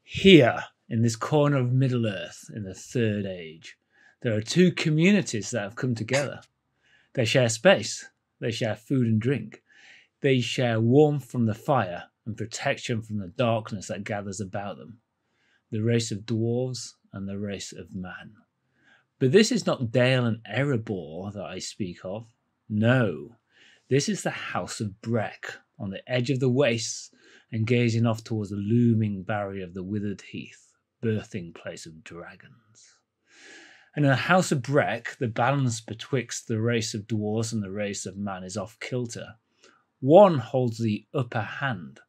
Here, in this corner of Middle-earth, in the Third Age, there are two communities that have come together. They share space, they share food and drink, they share warmth from the fire and protection from the darkness that gathers about them. The race of dwarves and the race of man. But this is not Dale and Erebor that I speak of. No, this is the House of Brech, on the edge of the wastes and gazing off towards the looming barrier of the withered heath, birthing place of dragons. And in the House of Brech, the balance betwixt the race of dwarves and the race of man is off kilter. One holds the upper hand,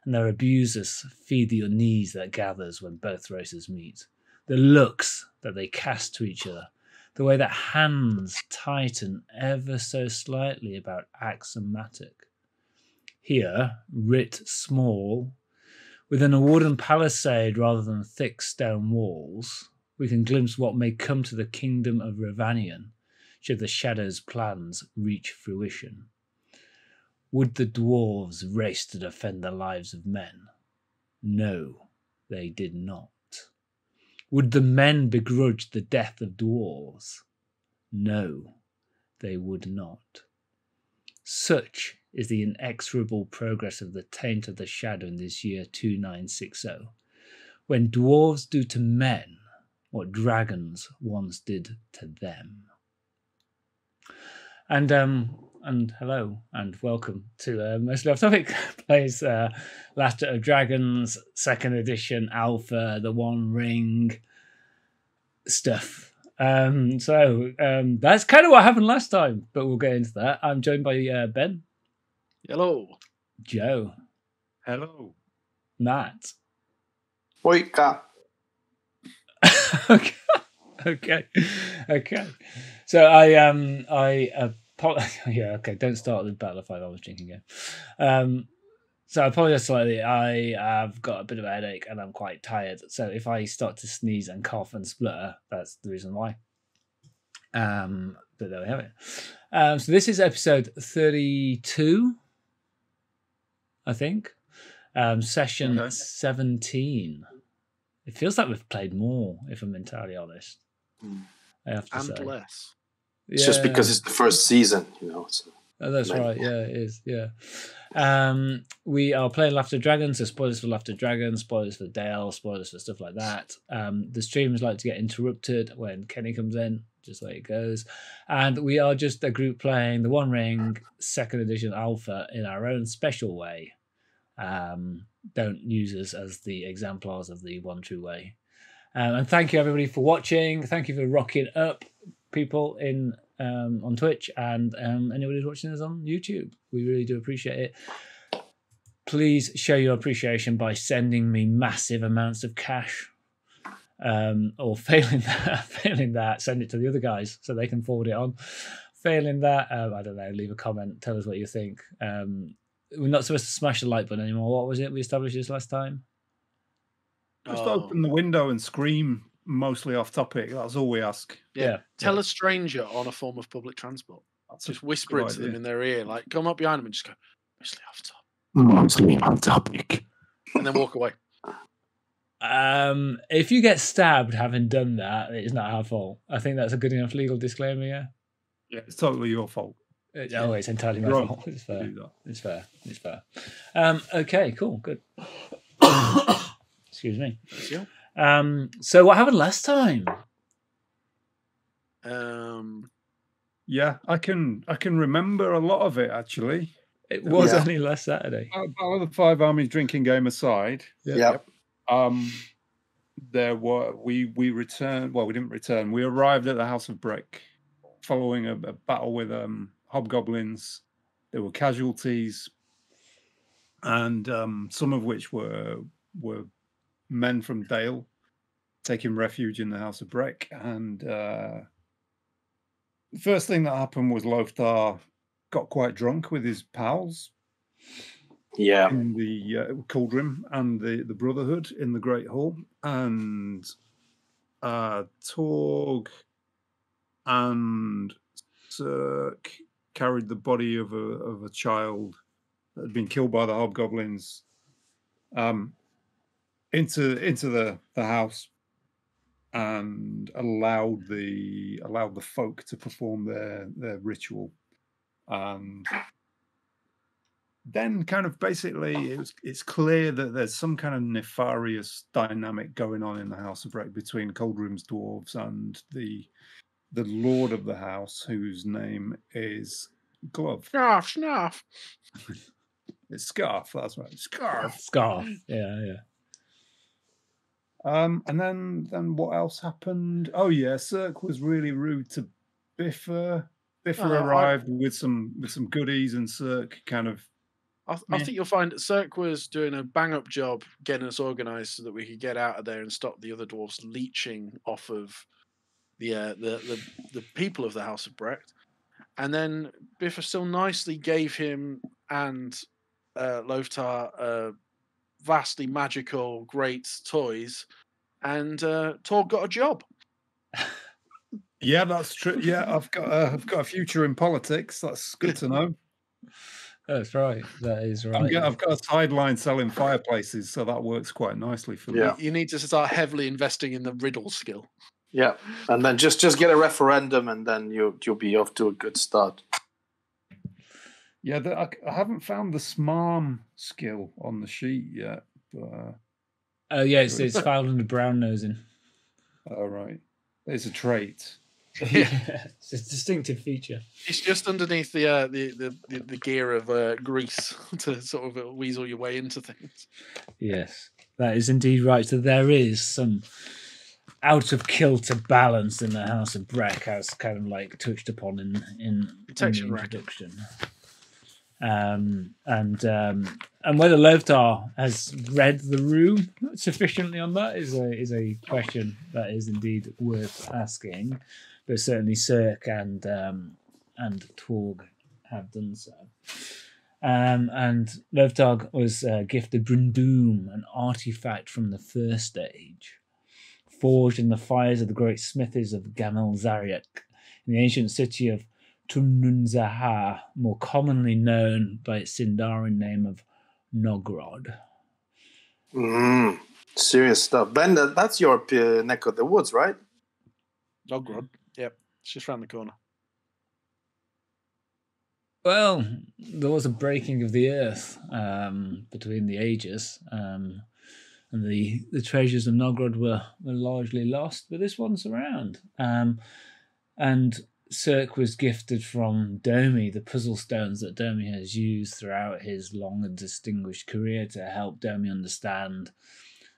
and their abusers feed the unease that gathers when both races meet. The looks that they cast to each other, the way that hands tighten ever so slightly about axe and mattock. Here, writ small, within a wooden palisade rather than thick stone walls, we can glimpse what may come to the kingdom of Ravanian, should the Shadow's plans reach fruition. Would the dwarves race to defend the lives of men? No, they did not. Would the men begrudge the death of dwarves? No, they would not. Such is the inexorable progress of the taint of the shadow in this year 2960, when dwarves do to men what dragons once did to them. And hello and welcome to Mostly Off Topic plays Laughter of Dragons, 2nd edition, Alpha, the One Ring stuff. So that's kind of what happened last time, but we'll get into that. I'm joined by Ben. Hello. Joe. Hello. Matt. Oika. Okay. So I yeah, okay, don't start the Battle of 5 Hours drinking game. So I apologize slightly. I have got a bit of a headache and I'm quite tired. So if I start to sneeze and cough and splutter, that's the reason why. But there we have it. So this is episode 32, I think. Session 17. It feels like we've played more, if I'm entirely honest. I have to say. And less. It's just because it's the first season, you know. So. Oh, that's right. Yeah, it is. Yeah. We are playing Laughter Dragons, so spoilers for Laughter Dragons, spoilers for Dale, spoilers for stuff like that. The streams like to get interrupted when Kenny comes in, just like it goes. And we are just a group playing the One Ring 2nd edition Alpha in our own special way. Don't use us as the exemplars of the one true way. And thank you everybody for watching. Thank you for rocking up people in on Twitch and anybody who's watching us on YouTube. We really do appreciate it. Please show your appreciation by sending me massive amounts of cash. Or failing that, send it to the other guys so they can forward it on. Failing that, I don't know, leave a comment, tell us what you think. We're not supposed to smash the like button anymore. What was it we established this last time? Just open the window and scream mostly off topic. That's all we ask. Yeah. Tell a stranger on a form of public transport. Just whisper it to them in their ear. Like, come up behind them and just go, mostly off topic. Mostly off topic. And then walk away. If you get stabbed having done that, it's not our fault. I think that's a good enough legal disclaimer, yeah? Yeah, it's totally your fault. It's entirely my fault. It's fair. It's fair. Okay, cool, good. Excuse me. So what happened last time? Yeah, I can remember a lot of it actually. It was only last Saturday. Battle of the 5 Armies drinking game aside. Yep. There were we returned. Well, we didn't return. We arrived at the House of Brech following a battle with hobgoblins. There were casualties, and some of which were men from Dale taking refuge in the House of Brech. And the first thing that happened was Loftar got quite drunk with his pals. Yeah. In the Cauldron and the Brotherhood in the Great Hall. And Torg and Sirk carried the body of a child that had been killed by the hobgoblins into the house and allowed the folk to perform their ritual, and then kind of basically it's clear that there's some kind of nefarious dynamic going on in the House of Brech between Coldroom's dwarves and the lord of the house, whose name is Glove. Snarf. It's Scarf, that's right. Scarf. Yeah. And then what else happened? Oh yeah, Sirk was really rude to Biffa. Biffa arrived with some goodies, and Sirk kind of. I think you'll find that Sirk was doing a bang up job getting us organised so that we could get out of there and stop the other dwarves leeching off of the people of the House of Brech. And then Biffa still nicely gave him and Loftar vastly magical, great toys, and Torg got a job. Yeah, that's true. Yeah, I've got a future in politics. That's good to know. That's right. That is right. I've got a sideline selling fireplaces, so that works quite nicely for me. Yeah. You need to start heavily investing in the riddle skill. Yeah, and then just get a referendum, and then you'll be off to a good start. Yeah, I haven't found the smarm skill on the sheet yet. But, oh yeah, it's filed under brown nosing. All right, it's a trait. Yeah, it's a distinctive feature. It's just underneath the gear of grease to sort of weasel your way into things. Yes, that is indeed right. So there is some out of kilter balance in the House of Brech, as kind of like touched upon in the introduction. And whether Loftar has read the room sufficiently on that is a question that is indeed worth asking. But certainly Sirk and Torg have done so. And Loftar was gifted Brundoom, an artifact from the first age, forged in the fires of the great smithies of Gamel Zariak in the ancient city of Tununzaha, more commonly known by its Sindarin name of Nogrod. Serious stuff. Ben, that's your neck of the woods, right? Nogrod. Yep, it's just around the corner. Well, there was a breaking of the earth between the ages, and the treasures of Nogrod were largely lost, but this one's around. And Sirk was gifted from Domi the puzzle stones that Domi has used throughout his long and distinguished career to help Domi understand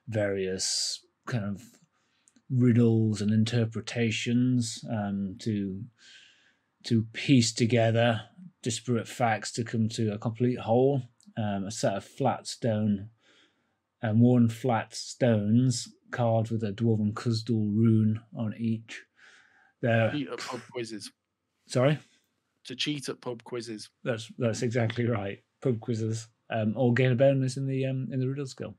various kind of riddles and interpretations, to piece together disparate facts to come to a complete whole. A set of flat stone and worn flat stones carved with a dwarven Kuzdul rune on each. Cheat at pub quizzes. Sorry? To cheat at pub quizzes. That's exactly right. Pub quizzes. Or gain a bonus in the riddle skill.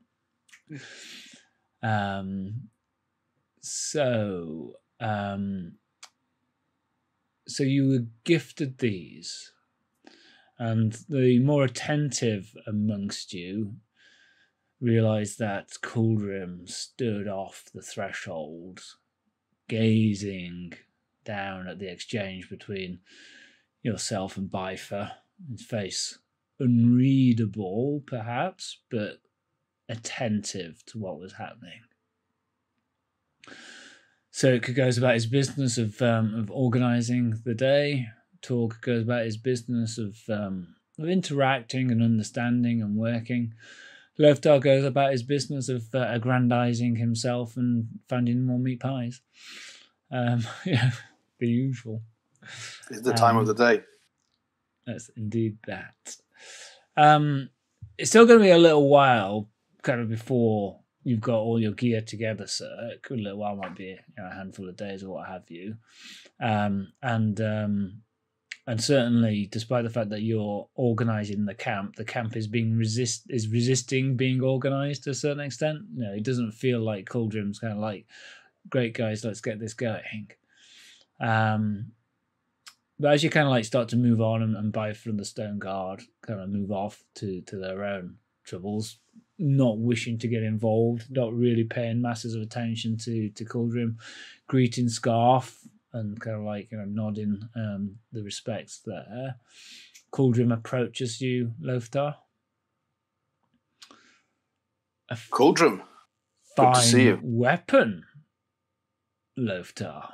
So you were gifted these, and the more attentive amongst you realised that Coldrim stood off the threshold, gazing down at the exchange between yourself and Biffa, his face unreadable, perhaps, but attentive to what was happening. Sirk goes about his business of organising the day. Torg goes about his business of interacting and understanding and working. Loftar goes about his business of aggrandising himself and finding more meat pies. The usual. It's the time of the day. That's indeed that. It's still going to be a little while, kind of before you've got all your gear together, sir. A little while might be a handful of days or what have you. And certainly, despite the fact that you're organising the camp is resisting being organised to a certain extent. It doesn't feel like Coldrim's kind of like, great guys, let's get this going. But as you kind of like start to move on and buy from the Stone Guard, kind of move off to their own troubles, not wishing to get involved, not really paying masses of attention to Kuldrim, greeting scarf and kind of like, you know, nodding the respects there. Kuldrim approaches you, Loftar. Kuldrim, good to see you. Weapon, Loftar.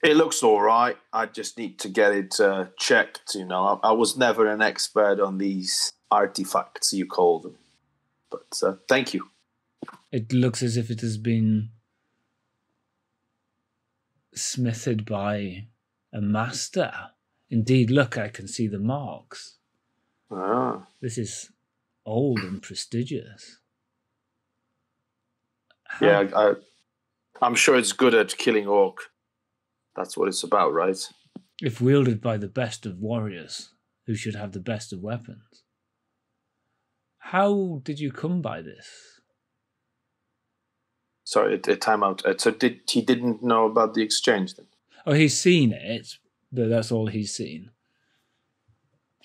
It looks all right. I just need to get it checked. You know, I was never an expert on these artifacts, you call them. But thank you. It looks as if it has been smithed by a master. Indeed, look, I can see the marks. Ah. This is old and prestigious. Yeah, I'm sure it's good at killing orc. That's what it's about, right? If wielded by the best of warriors, who should have the best of weapons. How did you come by this? Sorry, time out. So he didn't know about the exchange then? Oh, he's seen it, but that's all he's seen.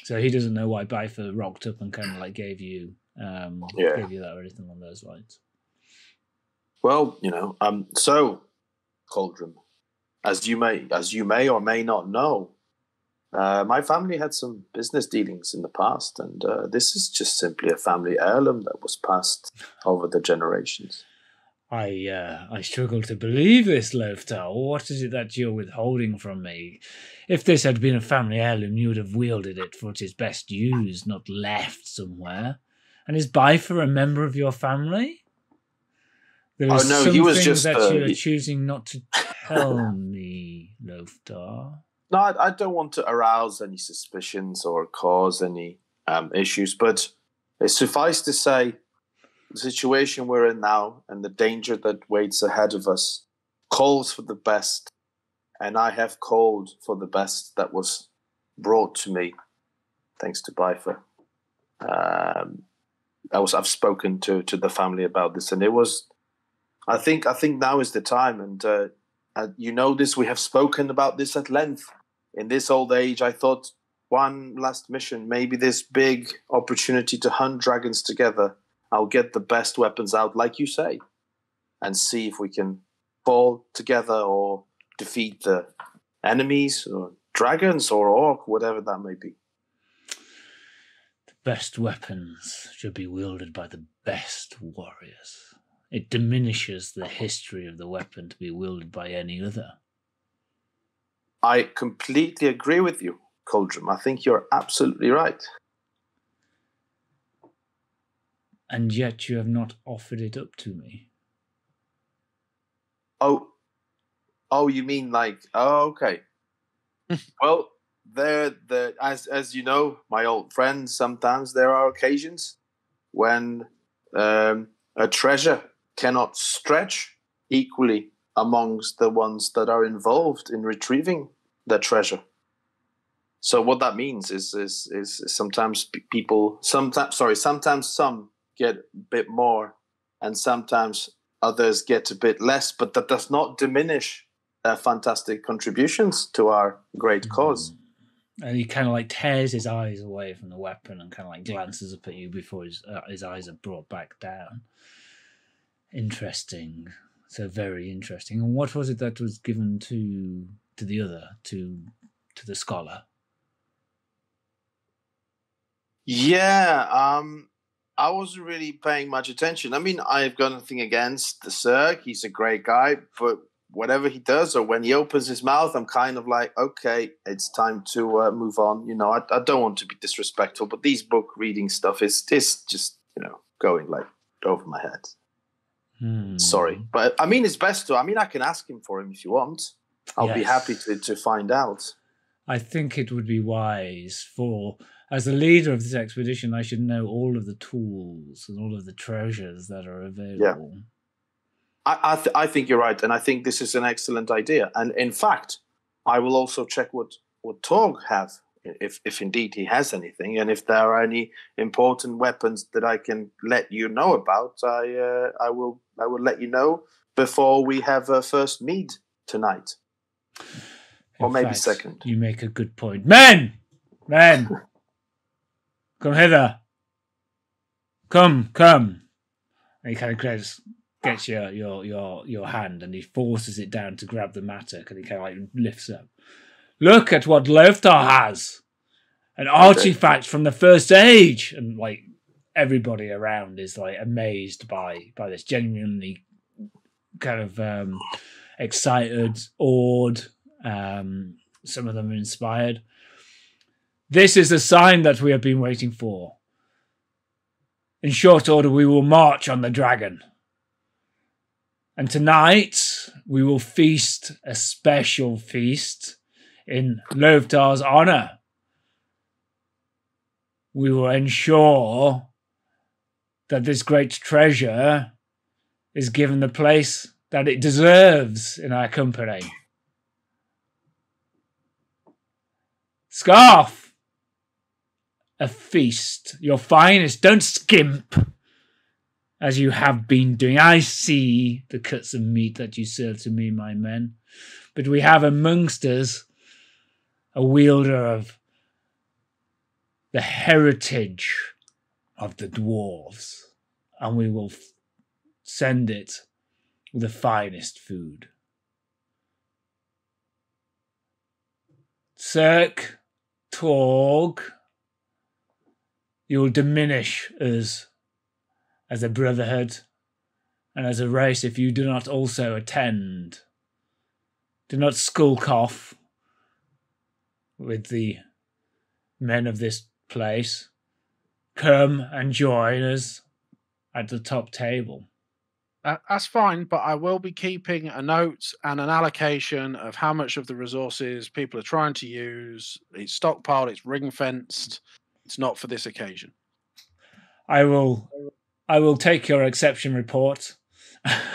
So he doesn't know why Bifer rocked up and kind of like gave you that or anything on those lines. Well, you know, so Kuldrim, as you may or may not know, my family had some business dealings in the past, and this is just simply a family heirloom that was passed over the generations. I struggle to believe this, Loftar. What is it that you're withholding from me? If this had been a family heirloom, you would have wielded it for its best use, not left somewhere. And is Bifer a member of your family? There is he was just that you are choosing not to tell me, Loftar. No, I don't want to arouse any suspicions or cause any issues, but it suffice to say, the situation we're in now and the danger that waits ahead of us calls for the best, and I have called for the best that was brought to me, thanks to Bifer. I've spoken to the family about this, and it was. I think now is the time, and you know this. We have spoken about this at length. In this old age, I thought one last mission, maybe this big opportunity to hunt dragons together. I'll get the best weapons out, like you say, and see if we can fall together or defeat the enemies or dragons or orc, whatever that may be. The best weapons should be wielded by the best warriors. It diminishes the history of the weapon to be wielded by any other. I completely agree with you, Kuldrim. I think you're absolutely right. And yet you have not offered it up to me. Oh, you mean like? Oh, okay. Well, as you know, my old friend, sometimes there are occasions when a treasure cannot stretch equally amongst the ones that are involved in retrieving the treasure. So what that means is sometimes sometimes some get a bit more, and sometimes others get a bit less, but that does not diminish their fantastic contributions to our great cause. And he kind of like tears his eyes away from the weapon and kind of like glances up at you before his eyes are brought back down. Interesting. So very interesting. And what was it that was given to the other, to the scholar? Yeah, I wasn't really paying much attention. I mean, I've got nothing against the Sirk. He's a great guy, but whatever he does or when he opens his mouth, I'm kind of like, okay, it's time to move on. You know, I don't want to be disrespectful, but these book reading stuff is just, you know, going like over my head. Sorry. But I mean, it's best to, I mean, I can ask him for him if you want. I'll be happy to find out. I think it would be wise for, as the leader of this expedition, I should know all of the tools and all of the treasures that are available. Yeah. I think you're right, and I think this is an excellent idea. And in fact, I will also check what Torg have, if indeed he has anything, and if there are any important weapons that I can let you know about, I will let you know before we have a first meet tonight, or maybe second. You make a good point. Men, come hither. Come. And he kind of gets your hand and he forces it down to grab the mattock and he kind of like lifts up. Look at what Loftar has. An artifact from the First Age. And like everybody around is like amazed by this, genuinely kind of excited, awed. Some of them are inspired. This is a sign that we have been waiting for. In short order, we will march on the dragon. And tonight, we will feast a special feast in Loftar's honor. We will ensure that this great treasure is given the place that it deserves in our company. Scarf, a feast, your finest. Don't skimp, as you have been doing. I see the cuts of meat that you serve to me, my men. But we have amongst us a wielder of the heritage of the dwarves, and we will send it with the finest food. Sirk, Torg, you will diminish us as a brotherhood and as a race if you do not also attend. Do not skulk off with the men of this place. Come and join us at the top table. That's fine, but I will be keeping a note and an allocation of how much of the resources people are trying to use. It's stockpiled, it's ring-fenced. It's not for this occasion. I will take your exception report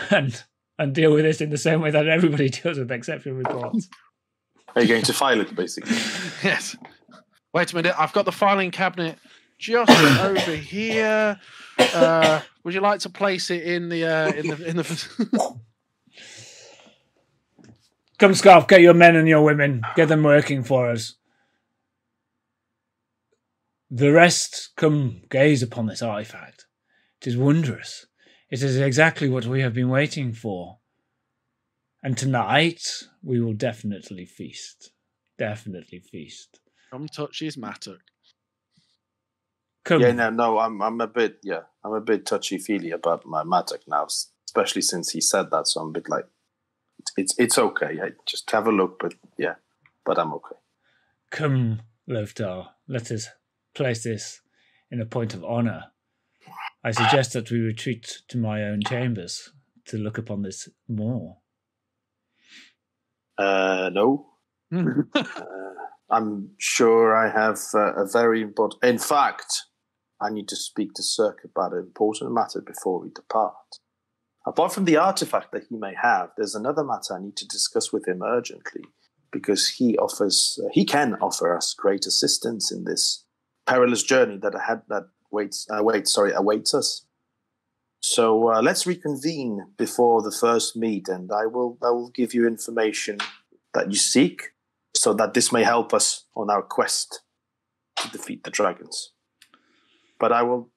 and deal with it in the same way that everybody deals with exception reports. Are you going to file it, basically? Yes. Wait a minute. I've got the filing cabinet just over here. Would you like to place it in the? Come, Scarf, get your men and your women. Get them working for us. The rest come gaze upon this artifact. It is wondrous. It is exactly what we have been waiting for. And tonight, we will definitely feast. Definitely feast. Come touch his mattock. Come. Yeah, no, I'm a bit touchy-feely about my mattock now, especially since he said that, so I'm a bit like, it's okay. I just have a look, but I'm okay. Come, Loftar, let us place this in a point of honor. I suggest that we retreat to my own chambers to look upon this more. No. I'm sure I have a very important... In fact, I need to speak to Sirk about an important matter before we depart. Apart from the artifact that he may have, there's another matter I need to discuss with him urgently, because he can offer us great assistance in this perilous journey that awaits us. So let's reconvene before the first meet, and I will give you information that you seek, so that this may help us on our quest to defeat the dragons. But I will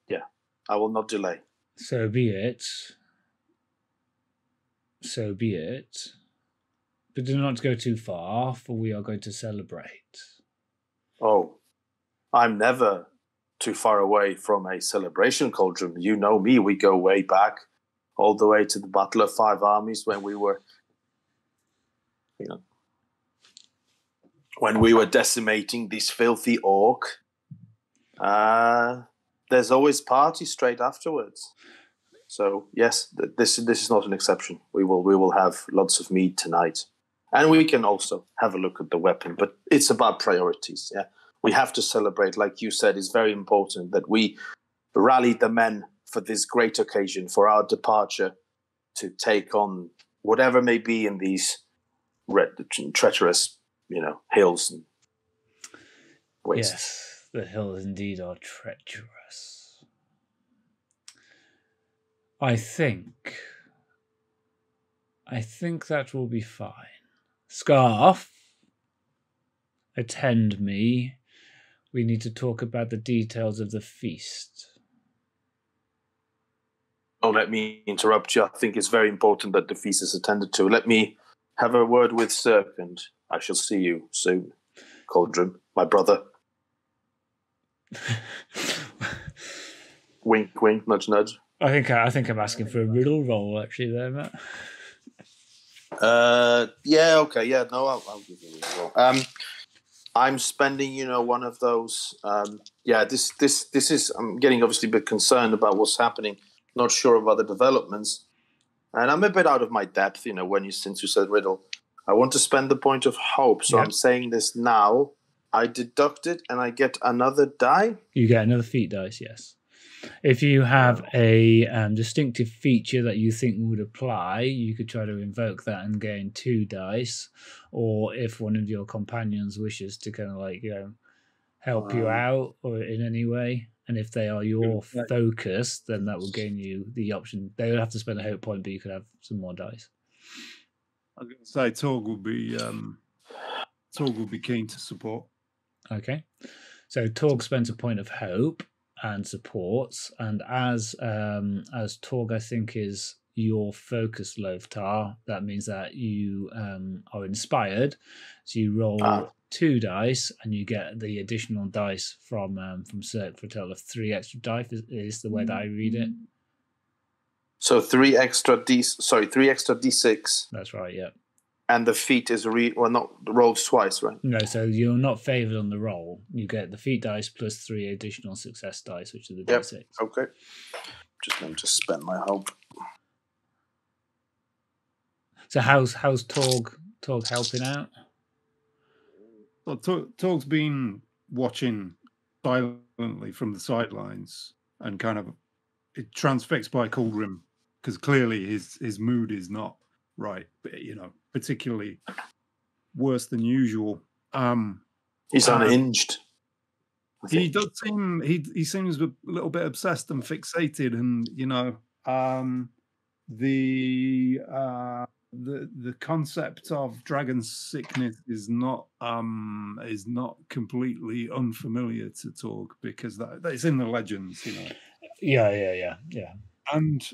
not delay. So be it. So be it. But do not go too far, for we are going to celebrate. Oh, I'm never too far away from a celebration cauldron. You know me, we go way back, all the way to the Battle of Five Armies when we were, when we were decimating this filthy orc. There's always party straight afterwards. So yes, this is not an exception. We will have lots of meat tonight, and we can also have a look at the weapon. But it's about priorities. Yeah, we have to celebrate, like you said. It's very important that we rally the men for this great occasion, for our departure to take on whatever may be in these treacherous, hills and wastes. Yes, the hills indeed are treacherous. I think that will be fine. Scarf, attend me. We need to talk about the details of the feast. Don't let me interrupt you. I think it's very important that the feast is attended to. Let me have a word with Sirk, and I shall see you soon. Cauldron, my brother. Wink, wink, nudge, nudge. I think I'm asking for a riddle roll actually there, Matt. Yeah, okay, yeah, no, I'll give you a riddle roll. I'm spending, one of those. This is. I'm getting obviously a bit concerned about what's happening. Not sure of other developments, and I'm a bit out of my depth. Since you said riddle, I want to spend the point of hope. So I'm saying this now. I deduct it, and I get another die. You get another feat dice, yes. If you have a distinctive feature that you think would apply, you could try to invoke that and gain 2 dice. Or if one of your companions wishes to kind of help you out or in any way, and if they are your focus, then that will gain you the option. They would have to spend a hope point, but you could have some more dice. I was going to say Torg will be keen to support. Okay, so Torg spends a point of hope and supports, and as Torg, I think, is your focus, Loftar, that means that you are inspired. So you roll 2 dice, and you get the additional dice from Sirk for a total of 3 extra dice. Is the way that I read it. So 3 extra d6. That's right. Yeah. And the feat is not rolled twice, right? No, so you're not favoured on the roll. You get the feat dice plus 3 additional success dice, which are the d6. Okay. Just going to spend my hope. So how's Torg helping out? Well, Torg's been watching silently from the sidelines and kind of transfixed by Cauldron, because clearly his mood is not right, but particularly worse than usual. He's unhinged. He does seem he seems a little bit obsessed and fixated, and the concept of dragon sickness is not completely unfamiliar to Torg, because that's in the legends, Yeah. And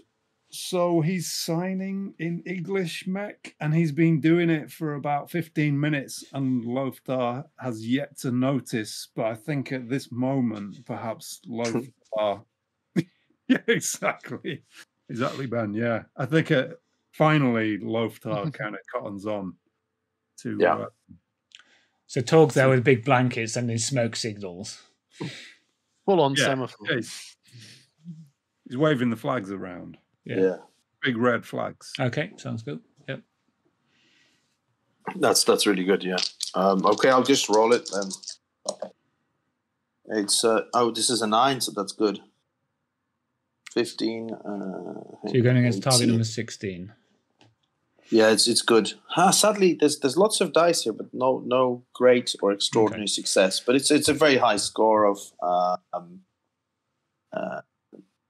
so he's signing in English mech, and he's been doing it for about 15 minutes, and Loftar has yet to notice. But I think at this moment, perhaps Loftar... Yeah, exactly, Ben. Yeah, I think finally Loftar kind of cottons on to... So Torg's there with big blankets and his smoke signals. Full on semaphore. Yeah, he's waving the flags around. Yeah. Big red flags. Okay, sounds good. Yep. That's really good, yeah. Okay, I'll just roll it then. It's this is a 9, so that's good. 15. So you're going against target number 16. Yeah, it's good. Sadly, there's lots of dice here, but no great or extraordinary success. But it's a very high score of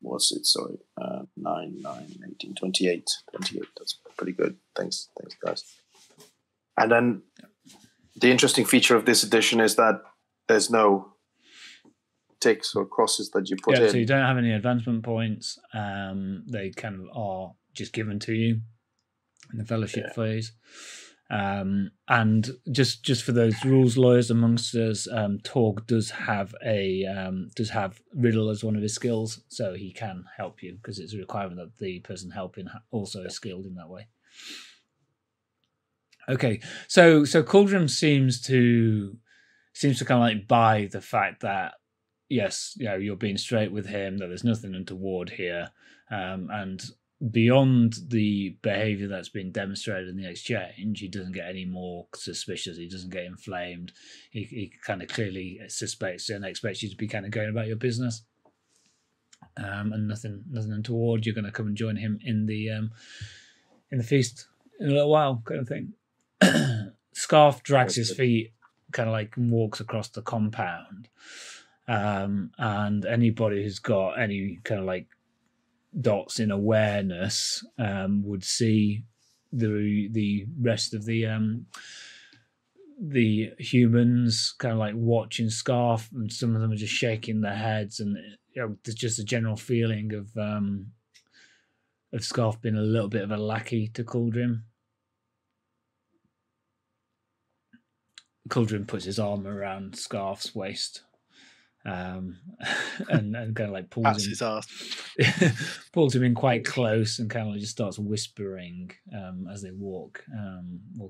what's it? Sorry, 9, 18, 28. 28. That's pretty good. Thanks, guys. And then the interesting feature of this edition is that there's no ticks or crosses that you put in. So you don't have any advancement points. They kind of are just given to you in the fellowship phase. And just for those rules lawyers amongst us, Torg does have riddle as one of his skills, so he can help you, because it's a requirement that the person helping also is skilled in that way. Okay, so Cauldron seems to kind of like buy the fact that yes, you're being straight with him, that there's nothing untoward here, and beyond the behavior that's been demonstrated in the exchange, he doesn't get any more suspicious. He doesn't get inflamed. He kind of clearly suspects and expects you to be kind of going about your business, and nothing untoward. You're going to come and join him in the feast in a little while, kind of thing. Scarf drags his feet, kind of like walks across the compound, and anybody who's got any kind of like dots in awareness would see the rest of the humans kind of like watching Scarf, and some of them are just shaking their heads, and there's just a general feeling of Scarf being a little bit of a lackey to Cauldron. Cauldron puts his arm around Scarf's waist, and kind of like pulls him, his ass. pulls him in quite close, and kind of just starts whispering as they walk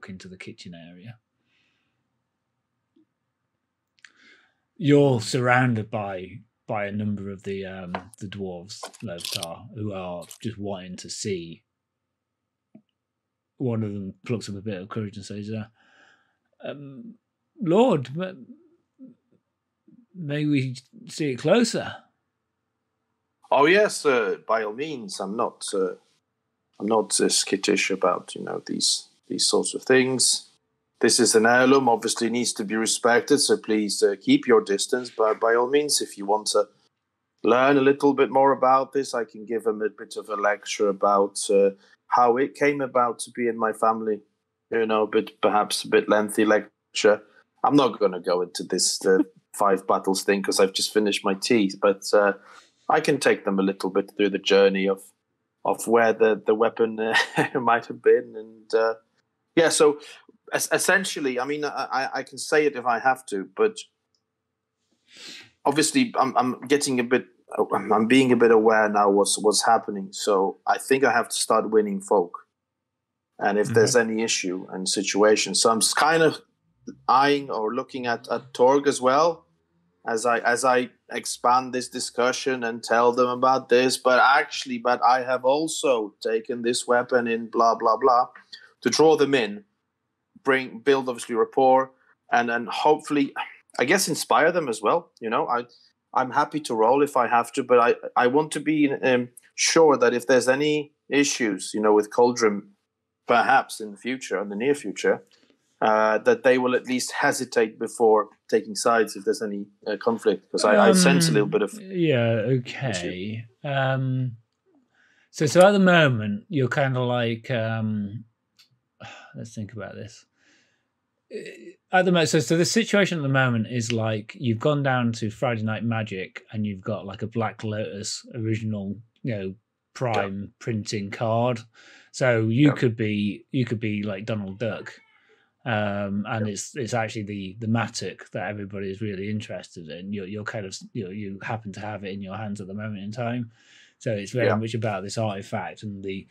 into the kitchen area. You're surrounded by a number of the dwarves, Loftar, who are just wanting to see. One of them plucks up a bit of courage and says, Lord, may we see it closer? Oh yes, by all means. I'm not skittish about these sorts of things. This is an heirloom, obviously needs to be respected. So please keep your distance. But by all means, if you want to learn a little bit more about this, I can give them a bit of a lecture about how it came about to be in my family. But perhaps a bit lengthy lecture. I'm not going to go into this 5 battles thing because I've just finished my tea. But I can take them a little bit through the journey of where the weapon might have been. And yeah, so essentially, I mean, I can say it if I have to, but obviously I'm being a bit aware now what's happening. So I think I have to start winning folk. And if there's any issue and situation, so I'm kind of eyeing or looking at Torg as well as I expand this discussion and tell them about this. But I have also taken this weapon in blah blah blah to draw them in, build obviously rapport, and hopefully, I guess, inspire them as well. I'm happy to roll if I have to, but I want to be sure that if there's any issues, with Cauldron, perhaps in the near future, that they will at least hesitate before taking sides if there's any conflict, because I sense a little bit of okay. So at the moment you're kind of like let's think about this. At the moment, so the situation at the moment is like you've gone down to Friday Night Magic and you've got like a Black Lotus original, prime printing card. So you could be like Donald Duck, and it's actually the Matic that everybody is really interested in. You're kind of you happen to have it in your hands at the moment in time, so it's very much about this artifact and the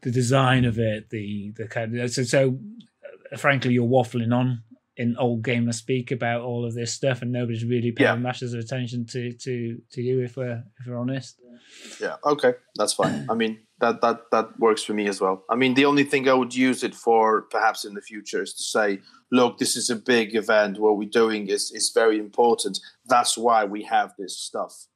design of it, the kind of so. Frankly, you're waffling on in old gamer speak about all of this stuff, and nobody's really paying masses of attention to you, if we're honest. Yeah. Okay, that's fine. I mean, that works for me as well. I mean, the only thing I would use it for, perhaps in the future, is to say, look, this is a big event. What we're doing is very important. That's why we have this stuff.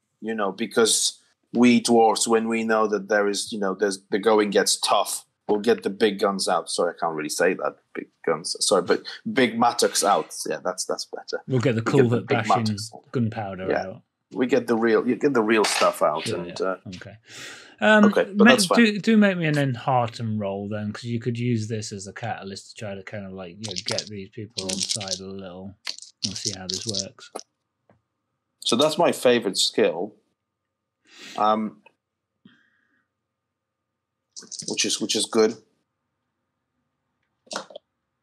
Because we dwarves, when we know that there is, there's the going gets tough, we'll get the big guns out. Sorry, I can't really say that. Big guns. Sorry, but big mattocks out. Yeah, that's better. We'll get the culvert bashing gunpowder out. You get the real stuff out. Okay. Okay, but that's fine. Do make me an Enhearten roll then, because you could use this as a catalyst to try to kind of like get these people on side a little and see how this works. So that's my favorite skill. Which is good.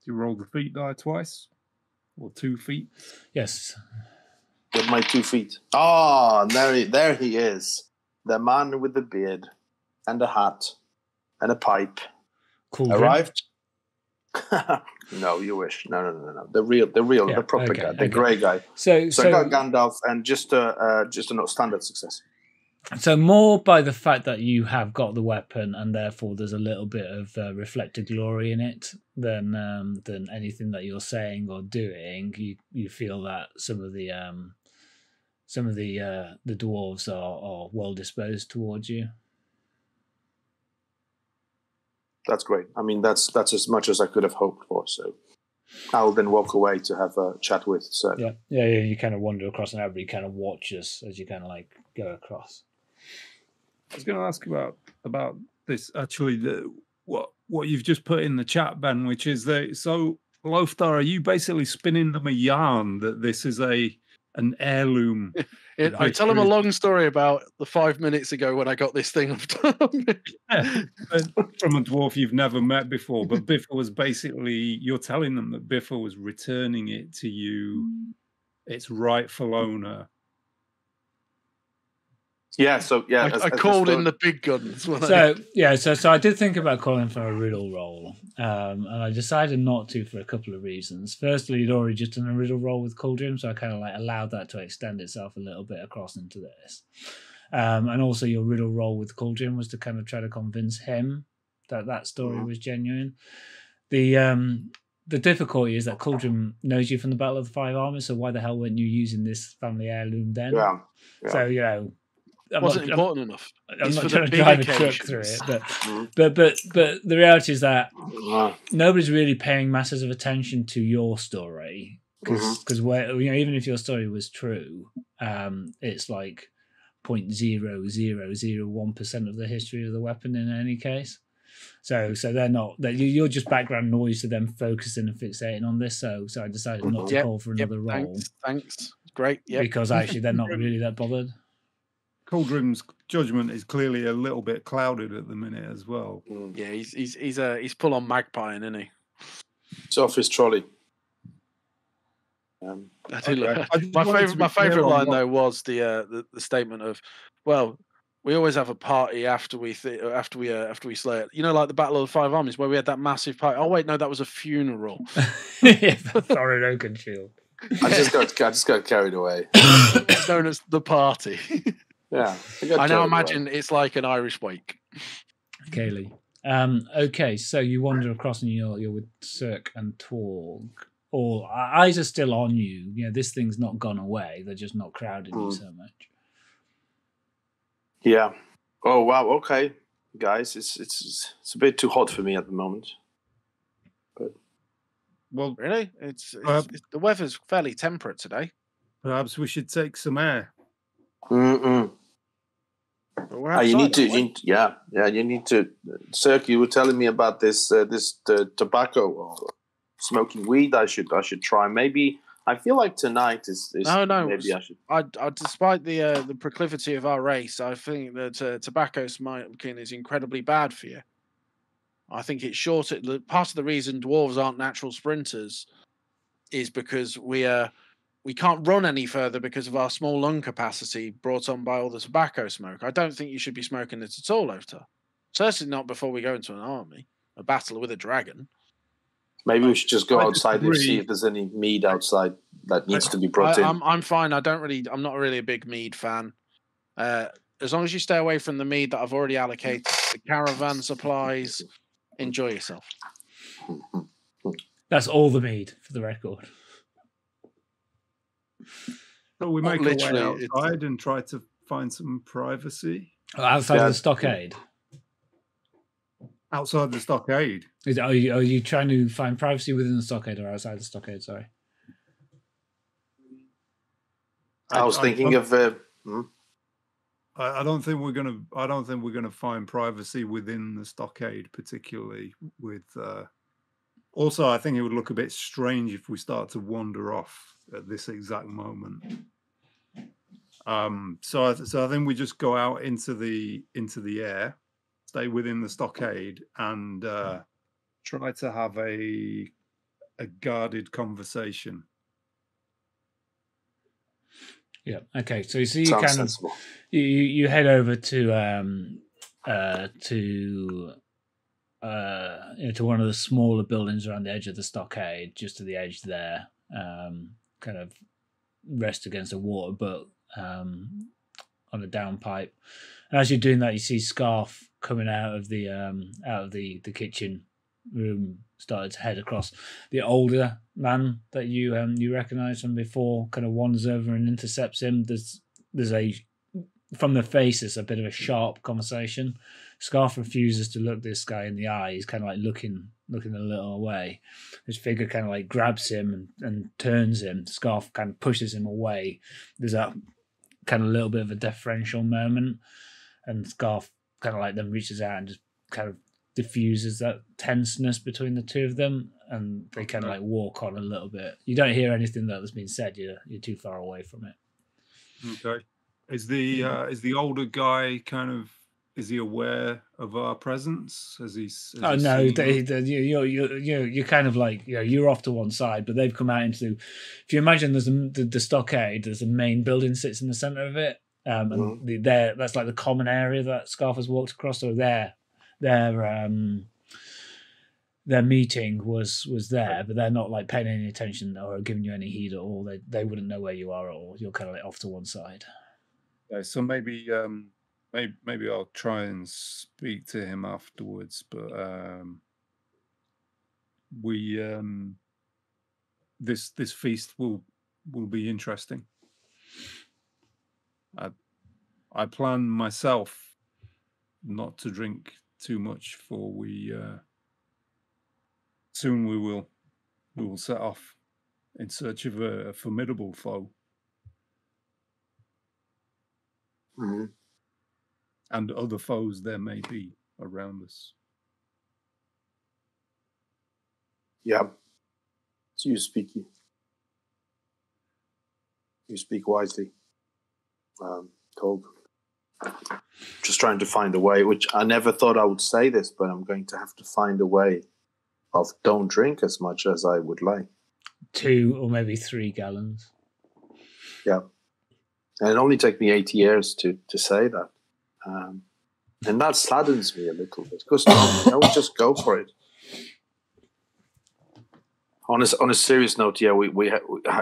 You roll the feet die twice, or 2 feet. Yes. With my 2 feet. Oh, there he is, the man with the beard and a hat and a pipe. Cool. Arrived. No, you wish. No. The proper guy, the grey guy. So I got Gandalf and just a standard success. So more by the fact that you have got the weapon and therefore there's a little bit of reflected glory in it than anything that you're saying or doing. You feel that some of the dwarves are well disposed towards you. That's great. I mean, that's as much as I could have hoped for. So I'll then walk away to have a chat with Sirk. Yeah. You kind of wander across and everybody kind of watches as you kind of like go across. I was going to ask about this actually. What you've just put in the chat, Ben, which is so Loftar, are you basically spinning them a yarn that this is a an heirloom. I tell him a long story about the 5 minutes ago when I got this thing off from a dwarf you've never met before. But Biffa was basically, you're telling them that Biffa was returning it to you, its rightful owner. Yeah, so yeah, I called in the big guns. So I did think about calling for a riddle roll, and I decided not to for a couple of reasons. Firstly, you'd already just done a riddle roll with Cauldron, so I kind of like allowed that to extend itself a little bit across into this. And also, your riddle roll with Cauldron was to kind of try to convince him that story was genuine. The difficulty is that Cauldron knows you from the Battle of the Five Armies, so why the hell weren't you using this family heirloom then? Yeah. So you know. Wasn't important enough. I'm not trying to drive a truck through it, but the reality is that nobody's really paying masses of attention to your story because even if your story was true, it's like 0.0001% of the history of the weapon in any case. So they're not that you're just background noise to them focusing and fixating on this. So I decided not to call for another roll. Thanks. Great. Yeah. Because actually they're not really that bothered. Cauldron's judgment is clearly a little bit clouded at the minute as well. Yeah, he's full on magpieing, isn't he? It's off his trolley. My favourite line though was the statement of, well, we always have a party after we slay it. You know, like the Battle of the Five Armies where we had that massive party. Oh wait, no, that was a funeral. Thorin Oakenshield. I just got carried away. It's known as the party. Yeah, I now imagine it's like an Irish wake. Kaylee. Okay, so you wander across and you're with Sirk and Torg. All eyes are still on you. You know, this thing's not gone away. They're just not crowding you so much. Yeah. Oh wow. Okay, guys, it's a bit too hot for me at the moment. But well, really, it's the weather's fairly temperate today. Perhaps we should take some air. You need to. Sirk, you were telling me about this tobacco or smoking weed. I should try. Maybe I feel like tonight is no. Maybe I should. Despite the proclivity of our race, I think that tobacco smoking is incredibly bad for you. I think it's short. Part of the reason dwarves aren't natural sprinters is because we can't run any further because of our small lung capacity brought on by all the tobacco smoke. I don't think you should be smoking it at all, Loftar. Certainly not before we go into an army, a battle with a dragon. Maybe we should just go outside and see if there's any mead outside that needs to be brought in. I'm fine. I'm not really a big mead fan. As long as you stay away from the mead that I've already allocated, the caravan supplies, enjoy yourself. That's all the mead, for the record. So we make our way outside and try to find some privacy. Outside of the stockade? Outside the stockade. Are you trying to find privacy within the stockade or outside the stockade? Sorry. I was thinking of. I don't think we're gonna find privacy within the stockade, particularly with. Also, I think it would look a bit strange if we start to wander off at this exact moment. So I think we just go out into the air, stay within the stockade, and try to have a guarded conversation. Yeah. Okay. So you see, you head over to one of the smaller buildings around the edge of the stockade, just to the edge there. Kind of rest against a water butt on a downpipe. And as you're doing that, you see Scarf coming out of the kitchen room, started to head across. The older man that you recognise from before kind of wanders over and intercepts him. There's from the face, it's a bit of a sharp conversation. Scarf refuses to look this guy in the eye. He's kind of like looking a little away. His figure kind of like grabs him and turns him. Scarf kind of pushes him away. There's that kind of little bit of a deferential moment, and Scarf kind of like then reaches out and just kind of diffuses that tenseness between the two of them. and they kind of like walk on a little bit. You don't hear anything that has been said. You're too far away from it. Okay. Is the older guy is he aware of our presence? Oh no, you're kind of like, you're off to one side, but they've come out into. If you imagine there's the stockade, there's a main building sits in the center of it, and that's like the common area that Scarf has walked across. So their meeting was there, but they're not like paying any attention or giving you any heed at all. They wouldn't know where you are at all. You're kind of like off to one side. So maybe I'll try and speak to him afterwards. But this feast will be interesting. I plan myself not to drink too much, for soon we will set off in search of a formidable foe. Mm-hmm. And other foes there may be around us. Yeah. So you speak wisely, Torg. Just trying to find a way, which I never thought I would say this, but I'm going to have to find a way of don't drink as much as I would like. 2 or maybe 3 gallons. Yeah. And it only took me 80 years to say that. And that saddens me a little bit. Because just go for it. On a serious note, yeah,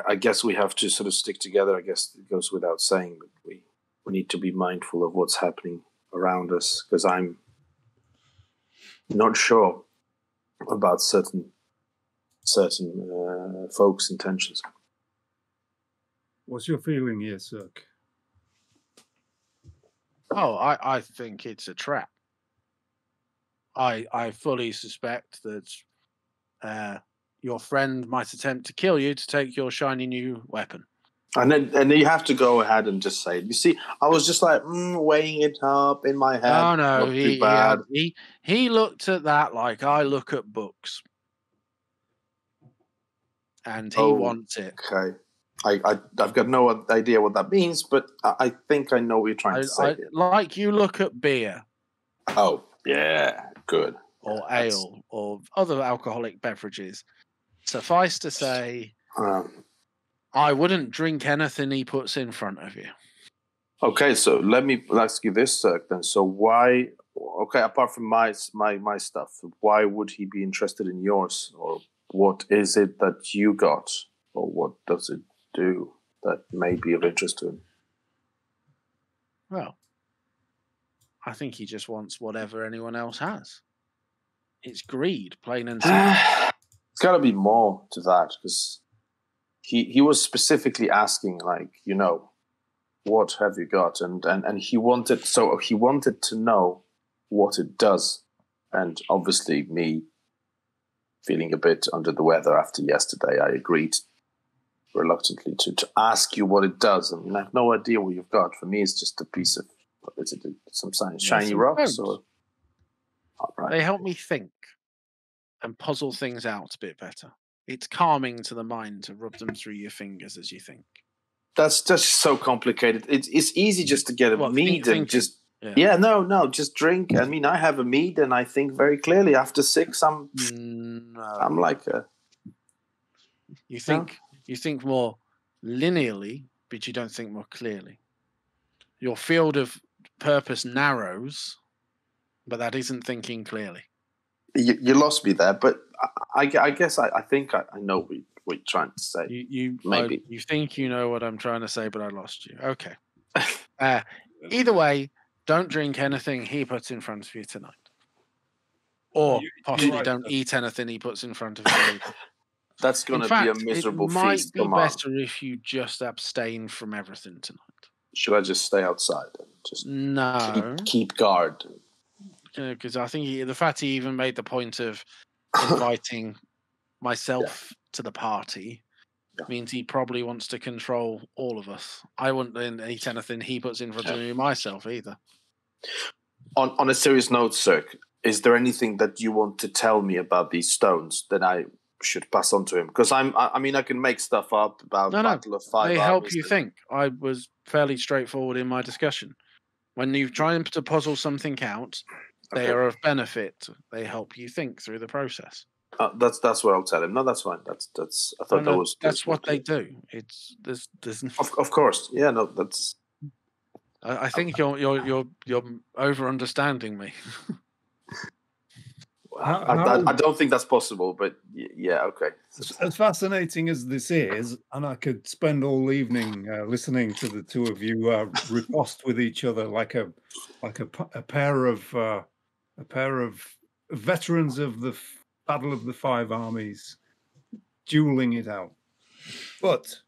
I guess we have to sort of stick together. I guess it goes without saying, but we need to be mindful of what's happening around us, because I'm not sure about certain folks' intentions. What's your feeling here, Sirk? Oh, I think it's a trap. I fully suspect that your friend might attempt to kill you to take your shiny new weapon. And then you have to go ahead and just say it. You see, I was just like weighing it up in my head. Oh no, not too bad. He looked at that like I look at books, and he wants it. Okay, I've got no idea what that means, but I think I know what you're trying to say. Like you look at beer. Oh yeah, good. Or ale, or other alcoholic beverages. Suffice to say, I wouldn't drink anything he puts in front of you. Okay, so let me ask you this, Sirk, then. So why? Okay, apart from my stuff, why would he be interested in yours? Or what is it that you got? Or what does it do that may be of interest to him? Well, I think he just wants whatever anyone else has. It's greed, plain and simple. It's got to be more to that, because he was specifically asking, like, what have you got? And he wanted to know what it does. And obviously, me feeling a bit under the weather after yesterday, I agreed reluctantly to ask you what it does. I mean, I have no idea what you've got. For me, it's just a piece of, is it some shiny rocks? Or right. They help me think and puzzle things out a bit better. It's calming to the mind to rub them through your fingers as you think. That's just so complicated. It's easy just to get a mead and just just drink. I mean, I have a mead and I think very clearly. After 6, I'm like you think more linearly, but you don't think more clearly. Your field of purpose narrows, but that isn't thinking clearly. You lost me there, but I guess I think I know what you're trying to say. Maybe you think you know what I'm trying to say, but I lost you. Okay. Either way, don't drink anything he puts in front of you tonight, or possibly don't eat anything he puts in front of you. That's going to be a miserable feast. It might be better if you just abstain from everything tonight. Should I just stay outside and just keep guard? Because I think the fact he even made the point of inviting myself to the party means he probably wants to control all of us. I wouldn't eat anything he puts in front of me myself either. On a serious note, Sirk, is there anything that you want to tell me about these stones that I should pass on to him, because I mean I can make stuff up about Battle of Five They Armies. help you think. I was fairly straightforward in my discussion. When you try to puzzle something out, they Okay. are of benefit. They help you think through the process. That's what I'll tell him. No, that's fine. That's. I thought that was. That's what they do. It's there's. Of course, yeah. No, that's. I think you're over understanding me. I don't think that's possible, but yeah, okay. As fascinating as this is, and I could spend all evening listening to the two of you riposte with each other like a pair of veterans of the Battle of the Five Armies, dueling it out. But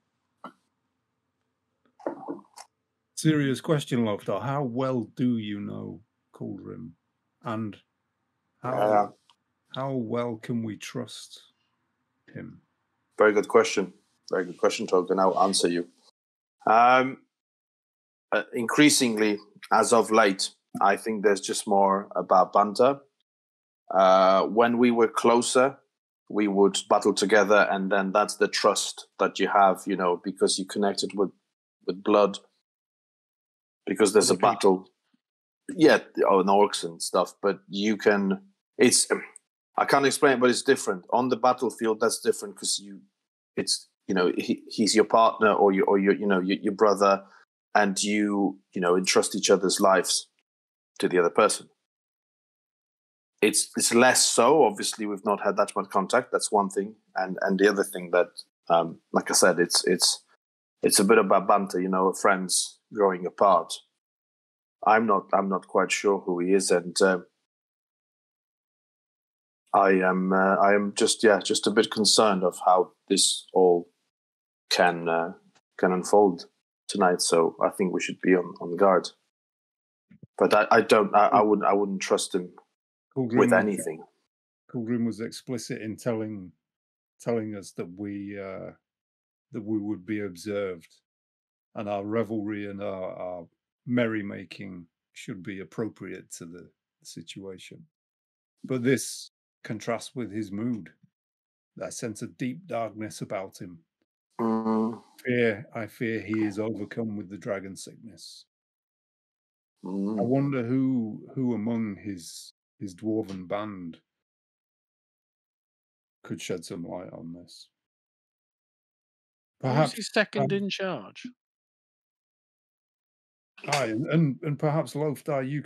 serious question, Loftar: how well do you know Kuldrim, and how well can we trust him? Very good question. Very good question, Torg, and I'll answer you. Increasingly, as of late, I think there's just more about banter. When we were closer, we would battle together, and then that's the trust that you have, because you connected with blood, because there's a battle. Yeah, on orcs and stuff, but you can. I can't explain it, but it's different on the battlefield. That's different because he's your partner or your brother, and you entrust each other's lives to the other person. It's less so. Obviously, we've not had that much contact. That's one thing, and the other thing that, like I said, it's a bit about banter. Friends growing apart. I'm not quite sure who he is, and. I am just a bit concerned of how this all can unfold tonight. So I think we should be on guard. But I wouldn't trust him with anything. Kuldrim was explicit in telling us that we would be observed, and our revelry and our merrymaking should be appropriate to the situation. But this contrasts with his mood, that sense of deep darkness about him. I fear he is overcome with the dragon sickness. I wonder who among his dwarven band could shed some light on this. Perhaps he's second in charge. Aye, and perhaps Loftar, you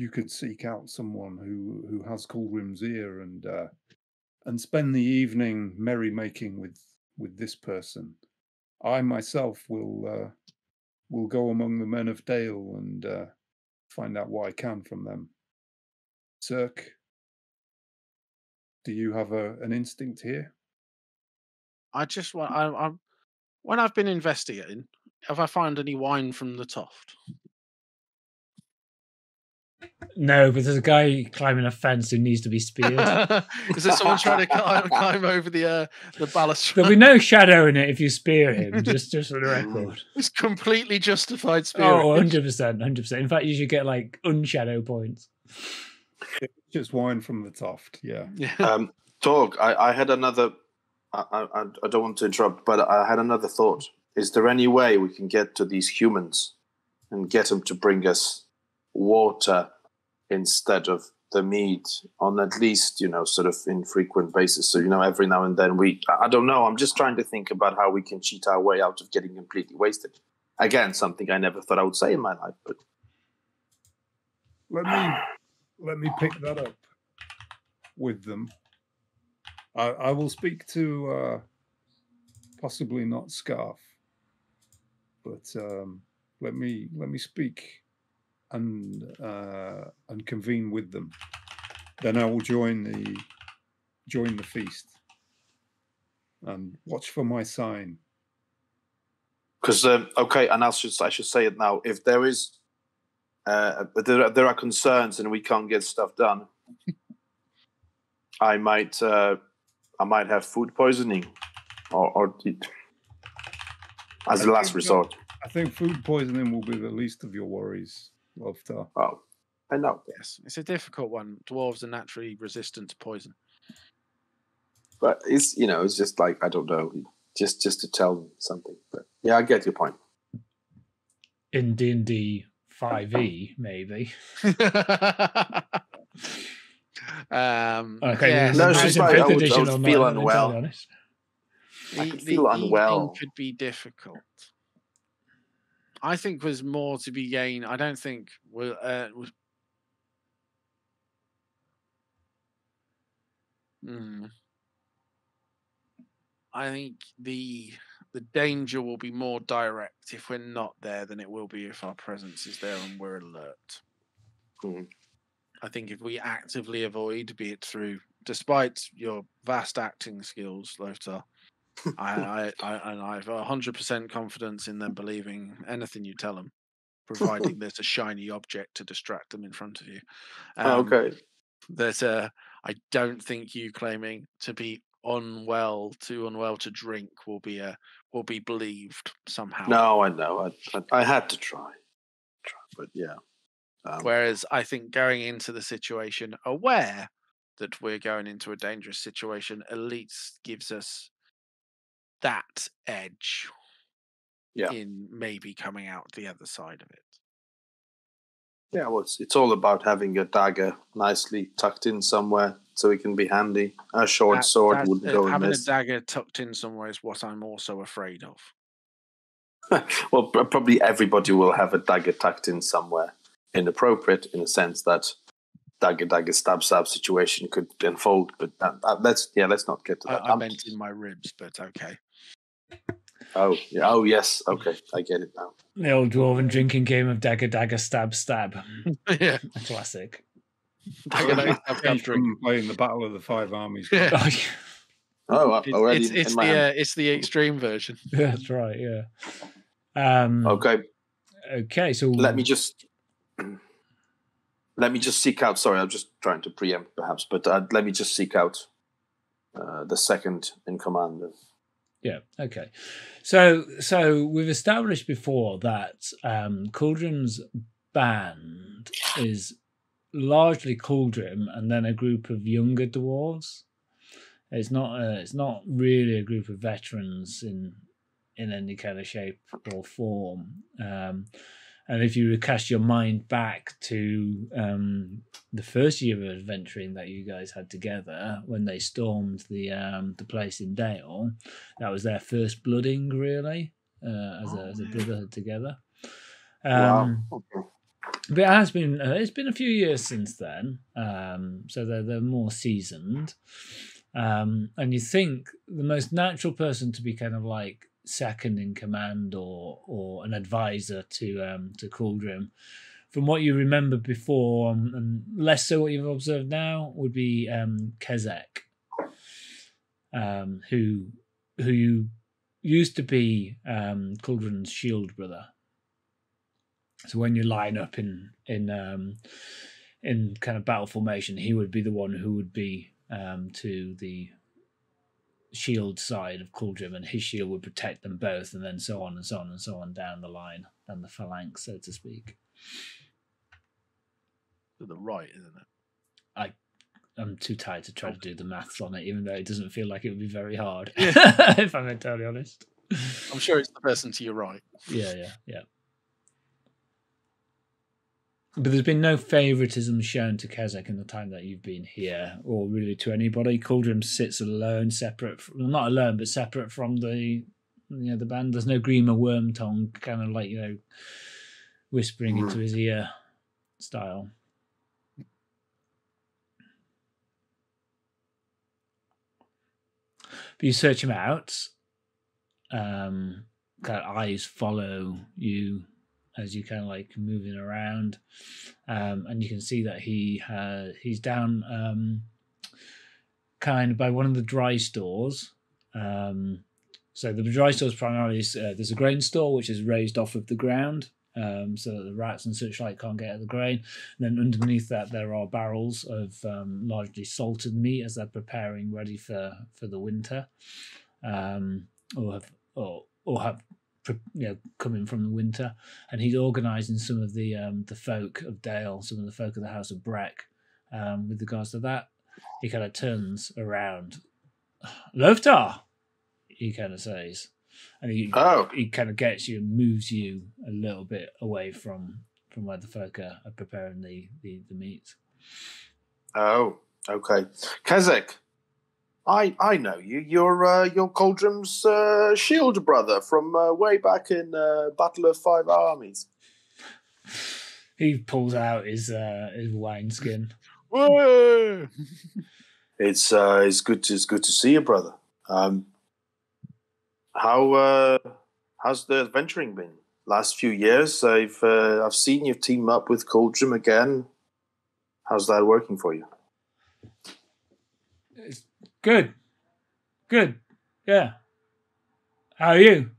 could seek out someone who has Kuldrim's ear and spend the evening merrymaking with this person. I myself will go among the men of Dale and find out what I can from them. Sirk, do you have an instinct here? I just want. When I've been investigating, have I found any wine from the Toft? No, but there's a guy climbing a fence who needs to be speared. Is there someone trying to climb over the balustrade? There'll be no shadow in it if you spear him, just for the record. It's completely justified spearing. Oh, 100%. In fact, you should get like unshadow points. Just wine from the Toft, yeah. Torg, I had another. I don't want to interrupt, but I had another thought. Is there any way we can get to these humans and get them to bring us water instead of the meat on at least, sort of infrequent basis? So, every now and then I don't know. I'm just trying to think about how we can cheat our way out of getting completely wasted. Again, something I never thought I would say in my life, but let me pick that up with them. I will speak to possibly not Scarf, but let me speak and convene with them. Then I will join the feast and watch for my sign. Because okay, and I should say it now. If there is, there are concerns and we can't get stuff done, I might have food poisoning, or as a last resort. I think food poisoning will be the least of your worries, Loftar. Oh, I know. Yes, it's a difficult one. Dwarves are naturally resistant to poison. But it's it's just like, I don't know, just to tell them something. But yeah, I get your point. In D&D 5e, maybe. Okay, yeah, No, it's it's just in like 5th I would edition or feel not, I'm unwell. entirely honest. I could the feel unwell. evening could be difficult. I think there's more to be gained. I don't think we'll. I think the danger will be more direct if we're not there than it will be if our presence is there and we're alert. I think if we actively avoid, be it through, despite your vast acting skills, Loftar, I have 100% confidence in them believing anything you tell them, providing there's a shiny object to distract them in front of you. Okay. I don't think you claiming to be too unwell to drink will be believed somehow. No, I know. I had to try, but yeah. Whereas I think going into the situation aware that we're going into a dangerous situation at least gives us that edge in maybe coming out the other side of it. Yeah, well, it's all about having a dagger nicely tucked in somewhere so it can be handy. A short sword wouldn't go amiss. Having a dagger tucked in somewhere is what I'm also afraid of. Well, probably everybody will have a dagger tucked in somewhere. Inappropriate in the sense that dagger stab situation could unfold, but let's not get to that. I meant in my ribs, but okay. Oh yeah. Oh yes. Okay, I get it now. The old dwarven drinking game of dagger stab. Yeah, a classic. Dagger stab drink. Playing the Battle of the Five Armies. Yeah. Already it's the extreme version. Yeah, that's right. Yeah. Okay. So let me just seek out. Sorry, I'm just trying to preempt, perhaps, but let me just seek out the second in command. Yeah. Okay. So we've established before that Cauldron's band is largely Cauldron and then a group of younger dwarves. It's not really a group of veterans in any kind of shape or form. And if you cast your mind back to the first year of adventuring that you guys had together, when they stormed the place in Dale, that was their first blooding, really, as a brotherhood together. Wow. But it has been it's been a few years since then, so they're more seasoned. And you think the most natural person to be kind of like second in command or an advisor to Cauldron, from what you remember before and less so what you've observed now, would be Kezek, who you used to be Cauldron's shield brother. So when you line up in kind of battle formation, he would be the one who would be to the shield side of Cauldron, and his shield would protect them both, and then so on and so on and so on down the line, down the phalanx, so to speak. To the right, isn't it? I'm too tired to try to do the maths on it, even though it doesn't feel like it would be very hard, if I'm entirely honest. I'm sure it's the person to your right. Yeah. But there's been no favouritism shown to Kezek in the time that you've been here, or really to anybody. Cauldron sits alone, not alone, but separate from the band. There's no Grima Wormtongue kind of like, whispering into his ear style. But you search him out. Kind of eyes follow you as you kind of like moving around, and you can see that he's down kind of by one of the dry stores. So the dry stores primarily is there's a grain store which is raised off of the ground, so that the rats and such like can't get at the grain. And then underneath that there are barrels of largely salted meat as they're preparing ready for the winter, or have coming from the winter. And he's organising some of the folk of Dale, some of the folk of the House of Brech. With regards to that, he kind of turns around Loftar, he kind of says. And he Oh, kind of gets you and moves you a little bit away from where the folk are preparing the meat. oh, okay. Kazek, I know you. You're Coldrum's shield brother from way back in Battle of Five Armies. He pulls out his wineskin. Whoa! It's good to see you, brother. How's the adventuring been? Last few years, I've seen you team up with Coldrum again. How's that working for you? It's good. Yeah. How are you?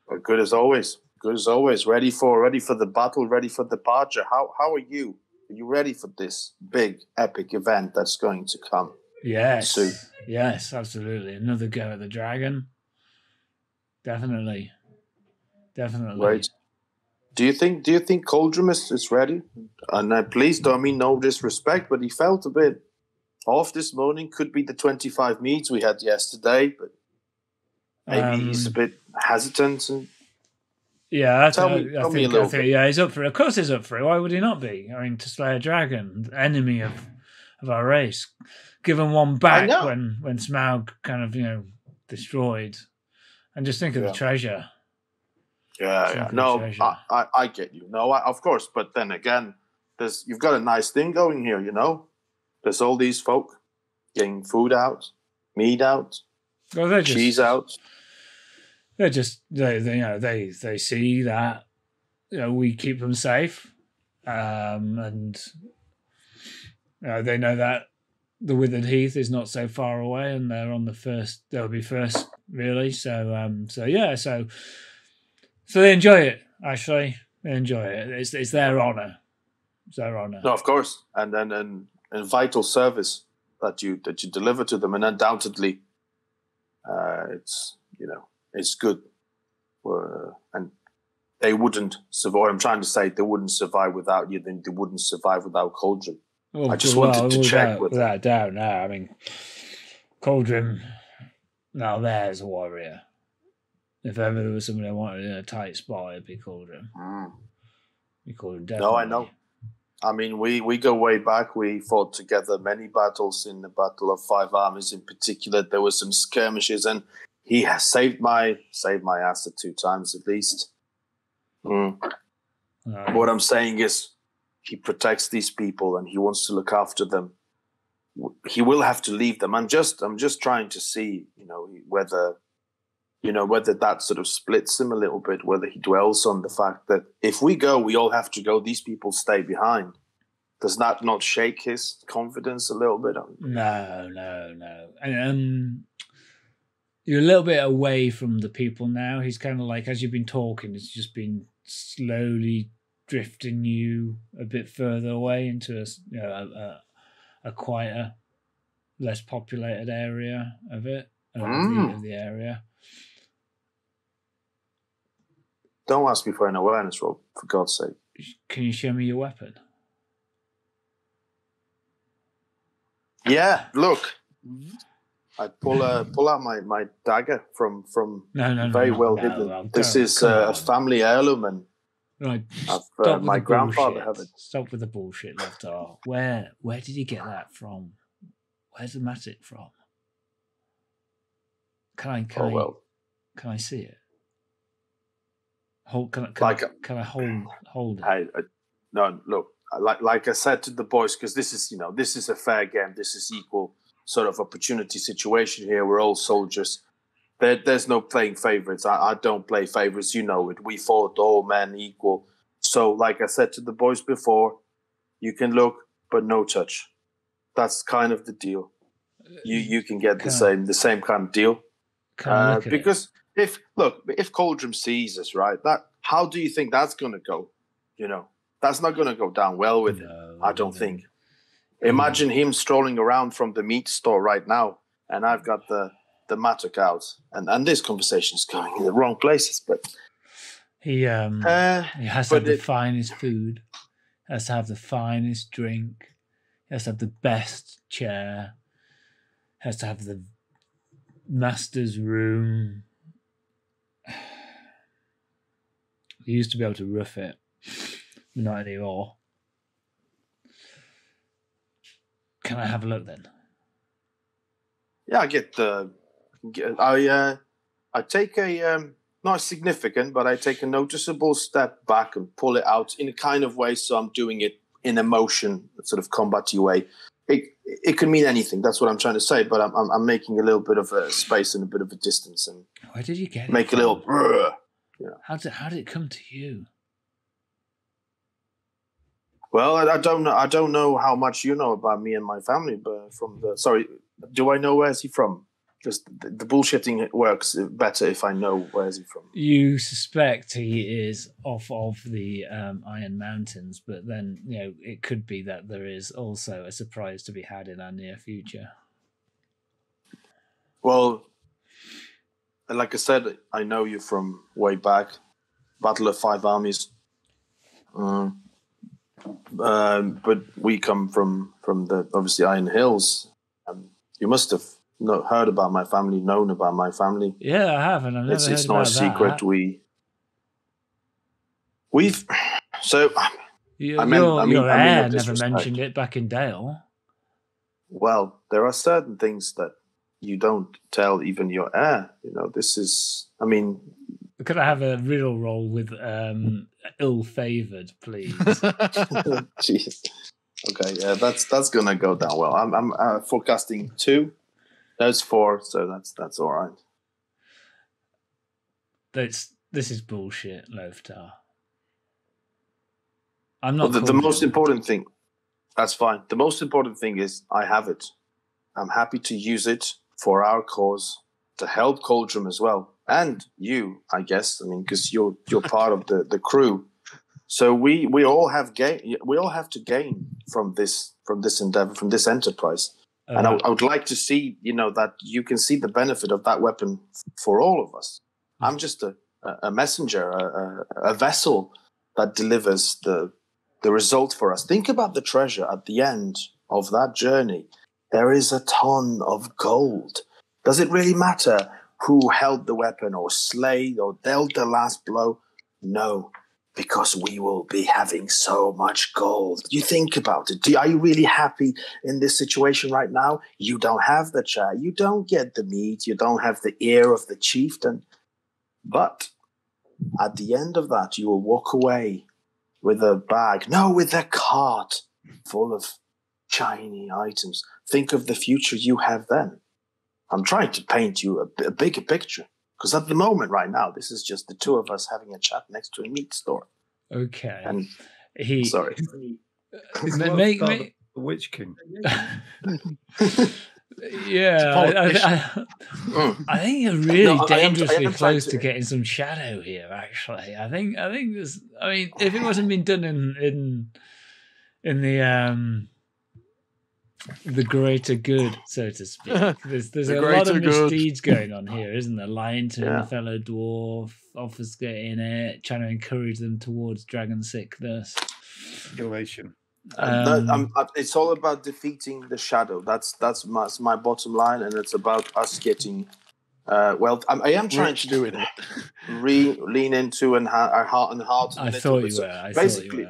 Well, good as always. Good as always. Ready for the battle. Ready for departure. How are you? Are you ready for this big epic event that's going to come? Yes. soon? Yes, absolutely. Another go at the dragon. Definitely. Right. Do you think Coldrum is ready? And please don't mean no disrespect, but he felt a bit off this morning. Could be the 25 meets we had yesterday, but maybe he's a bit hesitant. And Yeah, Tell me a little bit. yeah, he's up for it. Of course he's up for it. Why would he not be? I mean, to slay a dragon, enemy of our race. Give him one back know. when Smaug kind of, destroyed. And just think of the treasure. Yeah. No, I get you. No, of course. But then again, you've got a nice thing going here, There's all these folk getting food out, meat out, Well, cheese out. They're just they see that we keep them safe, and they know that the Withered Heath is not so far away, and they're on the first. They'll be first, really. So they enjoy it. Actually, they enjoy it. It's their honor. It's their honor. No, of course, and then a vital service that you deliver to them, and undoubtedly, it's good. And they wouldn't survive. What I'm trying to say, they wouldn't survive without you. Then they wouldn't survive without Coldrum. I just wanted to check without doubt. No, I mean, Coldrum. Now there's a warrior. If ever there was somebody I wanted in a tight spot, it'd be Coldrum. We call him definitely. No, I know. I mean, we go way back. We fought together many battles. In the Battle of Five Armies, in particular, there were some skirmishes, and he has saved my ass 2 times at least. What I'm saying is, he protects these people and he wants to look after them. He will have to leave them. I'm just trying to see, whether that sort of splits him a little bit, whether he dwells on the fact that if we go, we all have to go. These people stay behind. Does that not shake his confidence a little bit? No. And you're a little bit away from the people now. He's kind of like, as you've been talking, it's just been slowly drifting you a bit further away into a quieter, less populated area of it, of the area. Don't ask me for an awareness roll, for God's sake. Can you show me your weapon? Yeah, look. I pull out my dagger from very well hidden. This is a family heirloom, and right. My grandfather had it. Stop with the bullshit, Loftar. Where did you get that from? Where's the mattock from? Can I see it? Can I hold it? No, look. Like I said to the boys, because this is a fair game. This is equal sort of opportunity situation here. We're all soldiers. There's no playing favorites. I don't play favorites. You know it. We fought all men equal. So, like I said to the boys before, you can look, but no touch. That's kind of the deal. You can get the same kind of deal. Because if Coldrum sees us, right, how do you think that's going to go? That's not going to go down well with him. I don't think. Imagine him strolling around from the meat store right now, and I've got the mattock out, and this conversation is going in the wrong places. But he has to have the finest food, has to have the finest drink, he has to have the best chair, Has to have the master's room. You used to be able to roof it, not anymore. Can I have a look then? Yeah, I take a not significant, but I take a noticeable step back and pull it out in a kind of way, so I'm doing it in a motion, sort of combat-y way. It can mean anything. That's what I'm trying to say. But I'm making a little bit of a space and a bit of a distance, and where did you get it? Make from? a little. Yeah. How did it come to you? Well, I don't know. I don't know how much you know about me and my family, but sorry, do I know where's he from? Just the bullshitting works better if I know where's he from. You suspect he is off of the Iron Mountains, but then it could be that there is also a surprise to be had in our near future. Well, like I said, I know you from way back, Battle of Five Armies. But we come from the obviously Iron Hills. You must have heard about my family, known about my family. Yeah, I have, and I've never heard It's about not a secret. that. We've so. Your no heir never disrespect. mentioned it back in Dale. Well, there are certain things that you don't tell even your heir. This is. Could I have a riddle roll with ill-favoured, please? Jeez. Okay, yeah, that's gonna go down well. I'm forecasting 2. That's 4, so that's all right. This is bullshit, Loftar. I'm not. Well, the most important thing. That's fine. The most important thing is I have it. I'm happy to use it for our cause to help Coldrum as well, and you, I guess. Because you're part of the crew. So we all have gain. We all have to gain from this endeavor, from this enterprise. And I would like to see, that you can see the benefit of that weapon for all of us. I'm just a messenger, a vessel that delivers the result for us. Think about the treasure at the end of that journey. There is a ton of gold. Does it really matter who held the weapon or slayed or dealt the last blow? No, because we will be having so much gold. You think about it. Are you really happy in this situation right now? You don't have the chair. You don't get the meat. You don't have the ear of the chieftain. But at the end of that, you will walk away with a bag. No, with a cart full of shiny items. Think of the future you have then. I'm trying to paint you a bigger picture. Because at the moment, right now, this is just the two of us having a chat next to a meat store. Okay. And Is sorry. the Witch King. Yeah, I think you're really dangerously I am close to getting some shadow here. Actually, I think there's. If it wasn't been done in the greater good, so to speak, there's a lot of misdeeds going on here, isn't there? Lying to a fellow dwarf, obfuscating it, trying to encourage them towards dragon sickness. Elation. It's all about defeating the shadow. That's my bottom line, and it's about us getting. I am trying to do it. Lean into our heart and heart. I thought you were. Basically,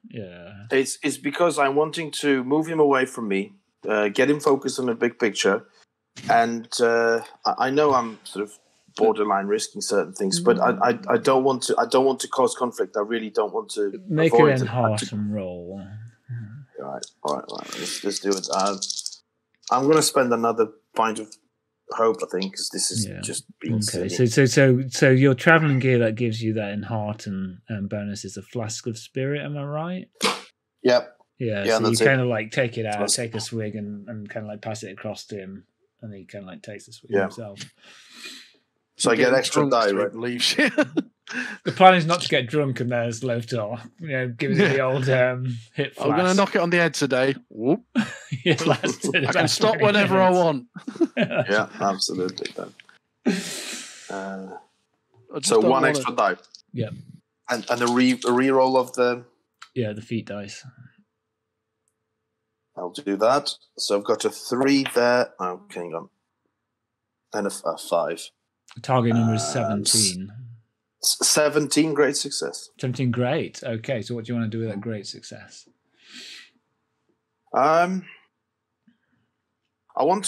yeah. It's because I'm wanting to move him away from me, get him focused on the big picture, and I know I'm sort of borderline risking certain things, but I don't want to. I don't want to cause conflict. I really don't want to make it in heart and roll. All right. Let's do it. I'm going to spend another pint of hope, I think, because this is just being silly. So your traveling gear that gives you that in heart and bonus is a flask of spirit. Am I right? Yep. Yeah. So you kind of like take it out, take a swig, and kind of like pass it across to him, and then he kind of like takes a swig himself. So I get extra die, right? Leaves. The plan is not to get drunk and there's Loftar, give it the old hit flash. I'm going to knock it on the head today. Whoop. I can stop whenever I want. Yeah, absolutely. So one extra die. Yeah. And a re-roll of the... Yeah, the feet dice. I'll do that. So I've got a 3 there. Oh, hang on. And a 5. Target number is 17. 17, great success. 17, great. Okay, so what do you want to do with that great success? I want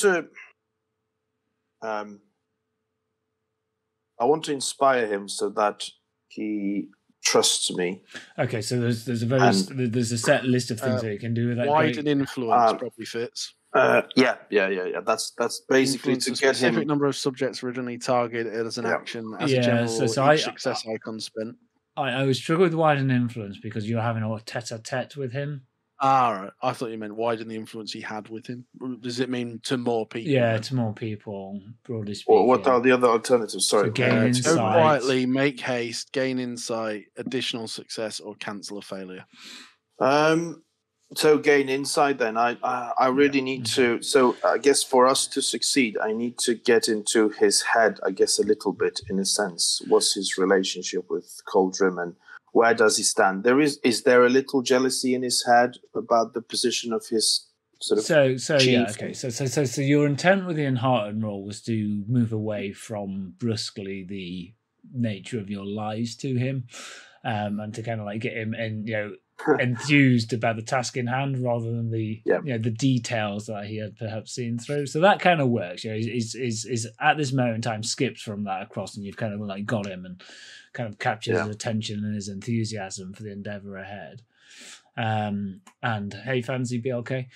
to inspire him so that he trusts me. Okay, so there's a set list of things that you can do with that. Widen influence probably fits. Yeah. That's basically Influence to a get specific him. number of subjects originally targeted as an action. As a general, so each success icon spent. I would struggle with widen influence because you're having a tete-a-tete with him. Right. I thought you meant widen the influence he had with him. Does it mean to more people? Yeah, to more people, broadly speaking. Well, what are the other alternatives? Sorry. So gain insight. Go quietly, make haste, gain insight, additional success, or cancel a failure. So gain insight then. I really need to. So I guess for us to succeed, I need to get into his head, I guess, a little bit, in a sense. What's his relationship with Coldrim and where does he stand? Is there a little jealousy in his head about the position of his sort of chief? Yeah, okay. So your intent with the Unhearted role was to move away from brusquely the nature of your lies to him, and to kind of like get him enthused about the task in hand rather than the the details that he had perhaps seen through. So that kind of works. Is at this moment in time skips from that across, and you've kind of like got him and kind of captured his attention and his enthusiasm for the endeavor ahead. And hey, fancy BLK.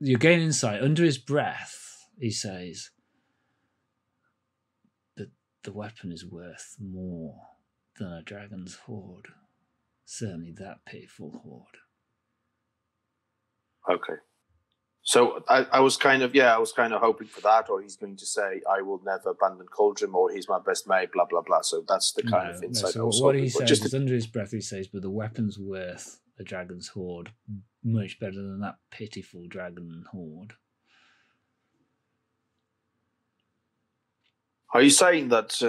You gain insight. Under his breath, he says that the weapon is worth more than a dragon's hoard. Certainly that pitiful hoard. Okay. So I was kind of hoping for that, or he's going to say, I will never abandon Coldrim, or he's my best mate, blah, blah, blah. So that's the kind of insight. So what he says is under his breath, he says, but the weapon's worth a dragon's hoard, much better than that pitiful dragon hoard. Are you saying that?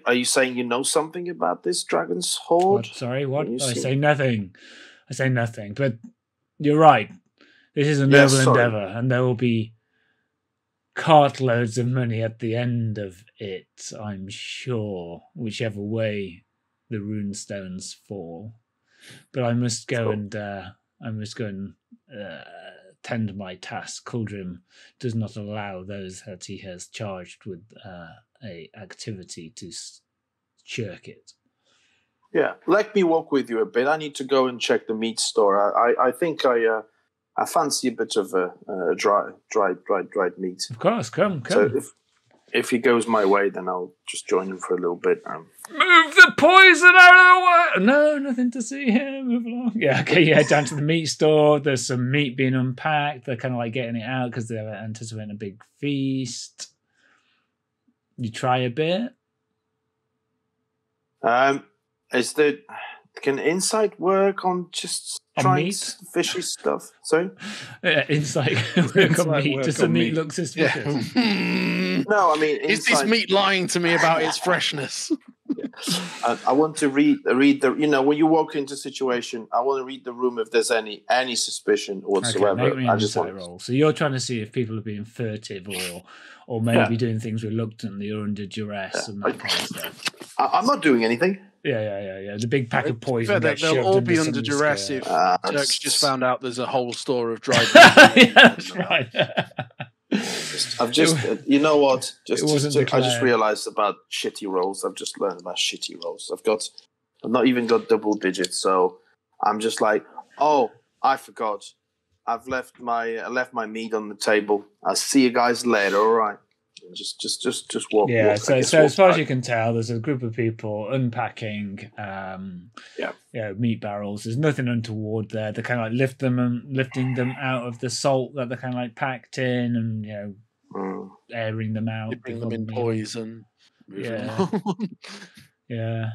Are you saying you know something about this dragon's hoard? What? Sorry, what? I say nothing. I say nothing. But you're right. This is a noble endeavor, and there will be cartloads of money at the end of it, I'm sure, whichever way the runestones fall. But I must go and tend my task. Coldrim does not allow those that he has charged with a activity to shirk it. Yeah, let me walk with you a bit. I need to go and check the meat store. I think I fancy a bit of a dried meat. Of course, come. So if he goes my way, then I'll just join him for a little bit. Move the poison out of the way! No, nothing to see here. Move along. Yeah, okay, you head down to the meat store. There's some meat being unpacked. They're kind of like getting it out because they're anticipating a big feast. You try a bit. Can insight work on just trying fishy stuff? Sorry? Yeah, insight work on meat. Just the meat looks suspicious. Yeah. No, I mean, is this meat lying to me about its freshness? I want to read the. When you walk into a situation, I want to read the room if there's any suspicion whatsoever. Okay, make me an insight roll. So you're trying to see if people are being furtive or maybe doing things reluctantly or under duress and that kind of stuff. I'm not doing anything. Yeah. The big pack of poison. They'll all be under duress if Turk's just found out there's a whole store of dried yeah, that's right. I've just, you know what? I just realised about shitty rolls. I've just learned about shitty rolls. I've not even got double digits, so I'm just like, oh, I forgot. I've left my meat on the table. I'll see you guys later. All right. Just walk. Yeah. So as far as you can tell, there's a group of people unpacking. Meat barrels. There's nothing untoward there. They're kind of like lifting them out of the salt that they're kind of like packed in, and airing them out, dipping them in poison. Yeah. Yeah.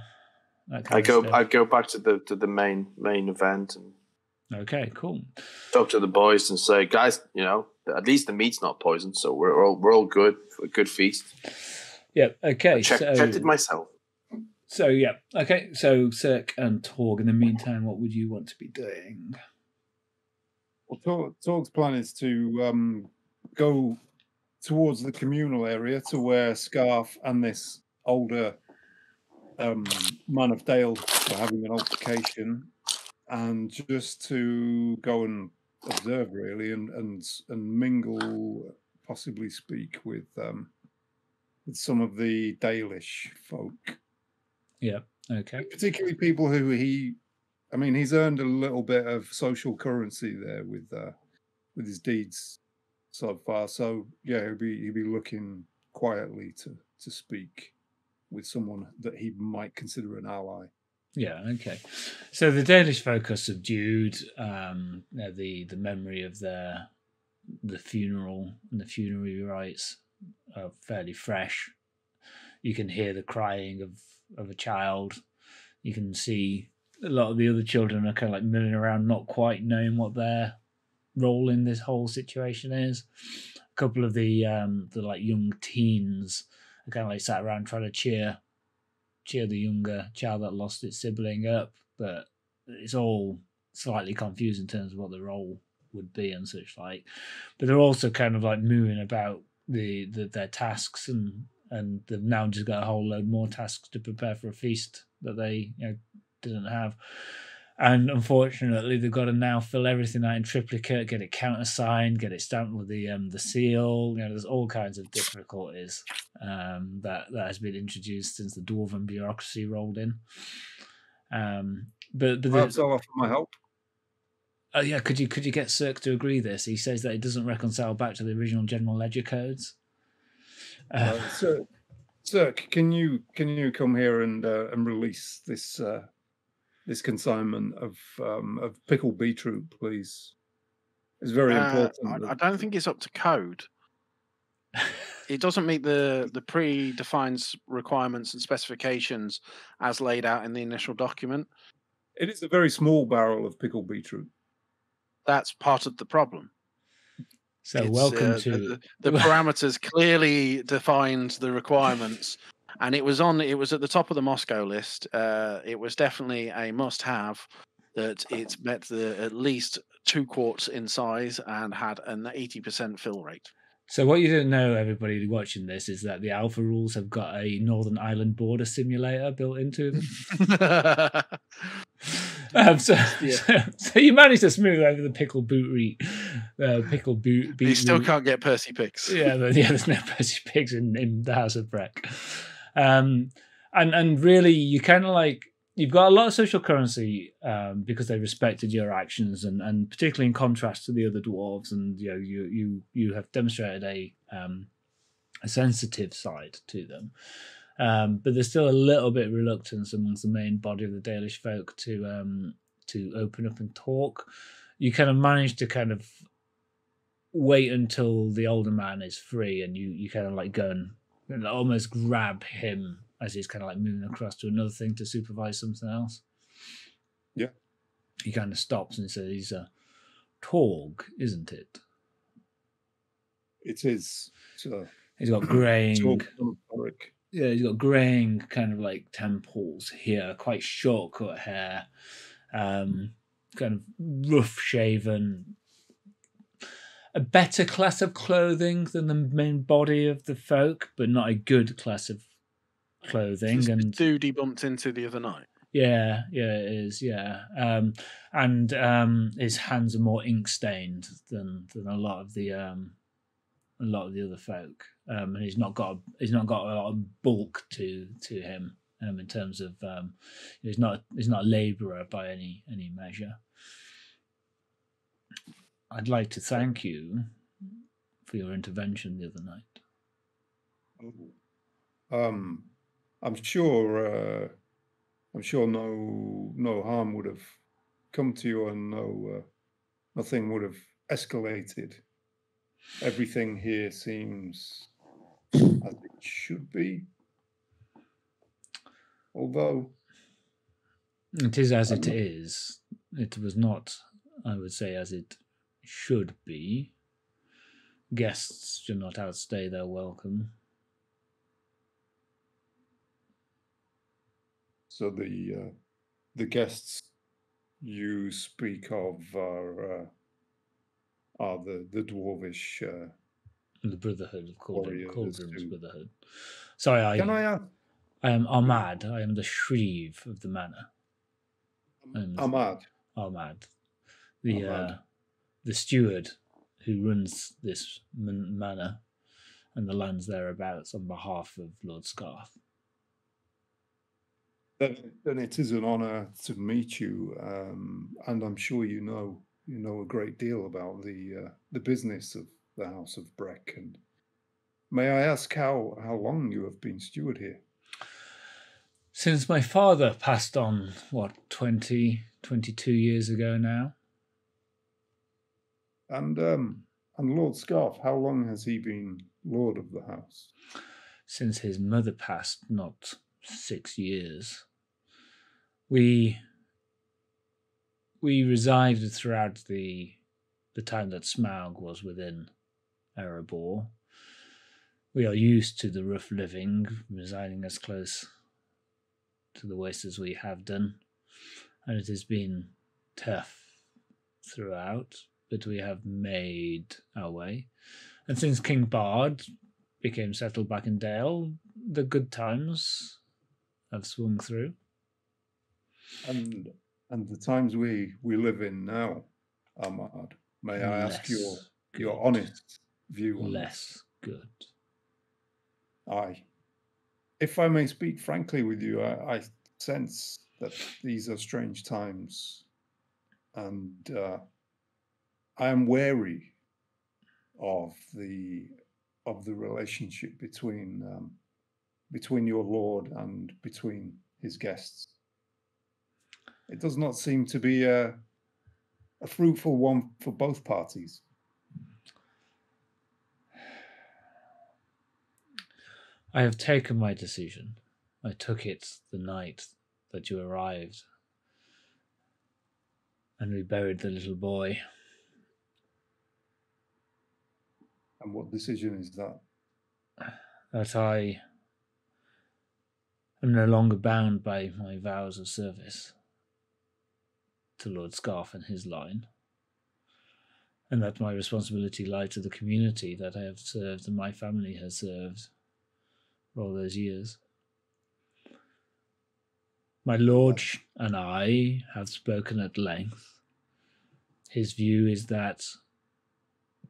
I go back to the main event and. Okay, cool. Talk to the boys and say, guys, at least the meat's not poisoned, so we're all good for a good feast. Yeah. Okay. Checked it myself. So yeah, okay. So Sirk and Torg. In the meantime, what would you want to be doing? Well, Torg's plan is to go towards the communal area to where Scarf and this older man of Dale were having an altercation, and just to go and observe really, and mingle, possibly speak with some of the Dalish folk. Yeah. Okay. Particularly people who he's earned a little bit of social currency there with his deeds so far. So yeah, he'd be looking quietly to speak with someone that he might consider an ally. Yeah. Okay. So the Danish folk are subdued. The memory of the funeral and the funerary rites are fairly fresh. You can hear the crying of a child. You can see a lot of the other children are kind of like milling around, not quite knowing what their role in this whole situation is. A couple of the like young teens are kind of like sat around trying to cheer the younger child that lost its sibling up, but it's all slightly confused in terms of what the role would be and such like. But they're also kind of like moving about their tasks, and they've now just got a whole load more tasks to prepare for a feast that they didn't have. And unfortunately, they've got to now fill everything out in triplicate, get it countersigned, get it stamped with the seal. There's all kinds of difficulties that has been introduced since the dwarven bureaucracy rolled in. But Perhaps I'll offer my help. Oh yeah, could you get Sirk to agree this? He says that it doesn't reconcile back to the original general ledger codes. Sirk, can you come here and release this consignment of pickled beetroot, please? It's very important. I don't think it's up to code. It doesn't meet the predefined requirements and specifications as laid out in the initial document. It is a very small barrel of pickled beetroot. That's part of the problem. So welcome to the parameters clearly defined the requirements, and it was at the top of the Moscow list. It was definitely a must-have that it met at least 2 quarts in size and had an 80% fill rate. So what you didn't know, everybody watching this, is that the Alpha rules have got a Northern Ireland border simulator built into them. So you managed to smooth over the pickled beetroot. You still can't get Percy pigs. Yeah, there's no Percy pigs in the House of Brech. And really, you kind of like, you've got a lot of social currency because they respected your actions, and particularly in contrast to the other dwarves, and you have demonstrated a sensitive side to them. But there's still a little bit of reluctance amongst the main body of the Dalish folk to open up and talk. You kind of manage to kind of wait until the older man is free, and you kind of like go and almost grab him as he's kind of like moving across to another thing to supervise something else. Yeah. He kind of stops and says, he's a Torg, isn't it? It is. He's got graying... Torg. Yeah, he's got graying kind of like temples here, quite short-cut hair, kind of rough-shaven. A better class of clothing than the main body of the folk, but not a good class of clothing. This and dude he bumped into the other night. Yeah, it is. Yeah, and his hands are more ink stained than a lot of the other folk. And he's not got a lot of bulk to him in terms of he's not a labourer by any measure. I'd like to thank you for your intervention the other night. I'm sure no harm would have come to you, and nothing would have escalated. Everything here seems as it should be. Although it is as it is. It was not, I would say, as it should be. Guests should not outstay their welcome. So the guests you speak of are the dwarvish The Brotherhood of Cauldron, warriors Cauldron's who... Brotherhood. Sorry, Can I ask? I am Ahmad. I am the Shreve of the manor. And Ahmad. Ahmad, Ahmad. the steward who runs this manor and the lands thereabouts on behalf of Lord Scarf. Then it is an honour to meet you, and I'm sure you know a great deal about the business of the House of Brech. And may I ask how long you have been steward here? Since my father passed on, 22 years ago now. And Lord Scarf, how long has he been Lord of the House? Since his mother passed, not 6 years. We resided throughout the time that Smaug was within Erebor. We are used to the rough living, residing as close to the waste as we have done, and it has been tough throughout, but we have made our way. And since King Bard became settled back in Dale, the good times have swung through. And the times we live in now, Ahmad, may I ask your honest view on less good? Aye. If I may speak frankly with you, I sense that these are strange times, and I am wary of the relationship between your lord and between his guests. It does not seem to be a fruitful one for both parties. I have taken my decision. I took it the night that you arrived, and we buried the little boy. And what decision is that? That I am no longer bound by my vows of service to Lord Scarf and his line, and that my responsibility lies to the community that I have served and my family has served for all those years. My lord and I have spoken at length. His view is that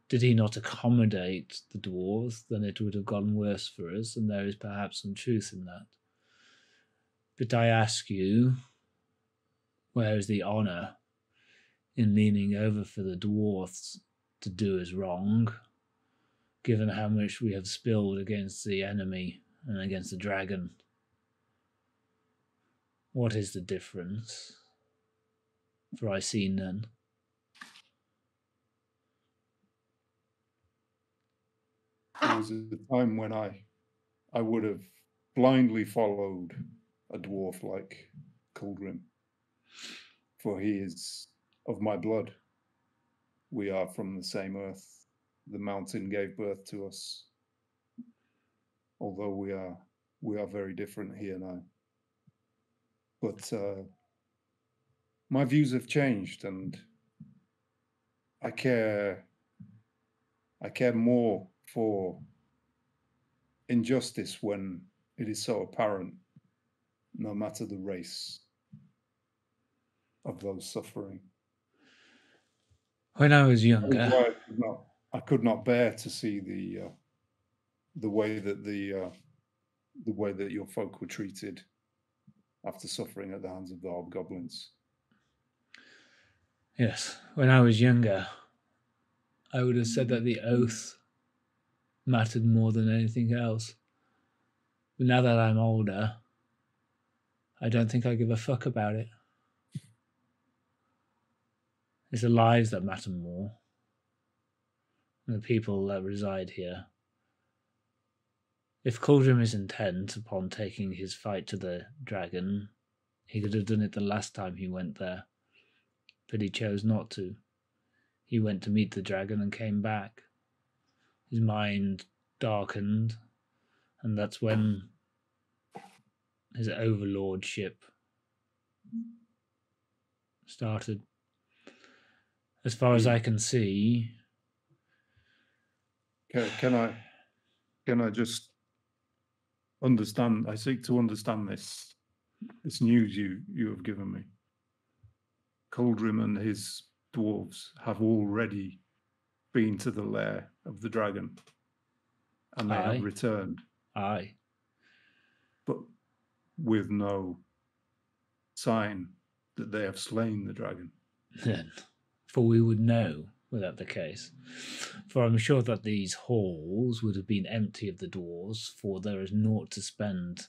did he not accommodate the dwarves, then it would have gone worse for us, and there is perhaps some truth in that. But I ask you, where is the honour in leaning over for the dwarves to do us wrong, given how much we have spilled against the enemy and against the dragon? What is the difference? For I see none. There was a time when I would have blindly followed a dwarf like Coldrim, for he is of my blood. We are from the same earth. The mountain gave birth to us, although we are very different here now. But my views have changed, and I care more for injustice when it is so apparent, no matter the race of those suffering. When I was younger, I could not bear to see the way that your folk were treated after suffering at the hands of the hobgoblins. Yes, when I was younger, I would have said that the oath mattered more than anything else. But now that I'm older, I don't think I give a fuck about it. It's the lives that matter more, and the people that reside here. If Cauldron is intent upon taking his fight to the dragon, he could have done it the last time he went there, but he chose not to. He went to meet the dragon and came back. His mind darkened, and that's when his overlordship started. As far as I can see, Can I just understand? I seek to understand this news you have given me. Coldrim and his dwarves have already been to the lair of the dragon, and they Aye. have returned, aye. but with no sign that they have slain the dragon. Then, for we would know were that the case. For I'm sure that these halls would have been empty of the dwarves, for there is naught to spend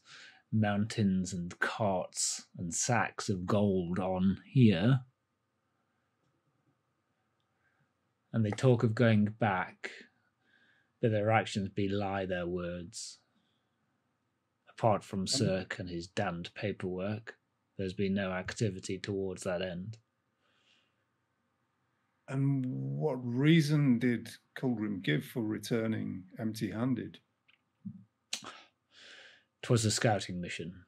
mountains and carts and sacks of gold on here. And they talk of going back, but their actions belie their words. Apart from Sirk and his damned paperwork, there's been no activity towards that end. And what reason did Coldrim give for returning empty-handed? 'Twas a scouting mission.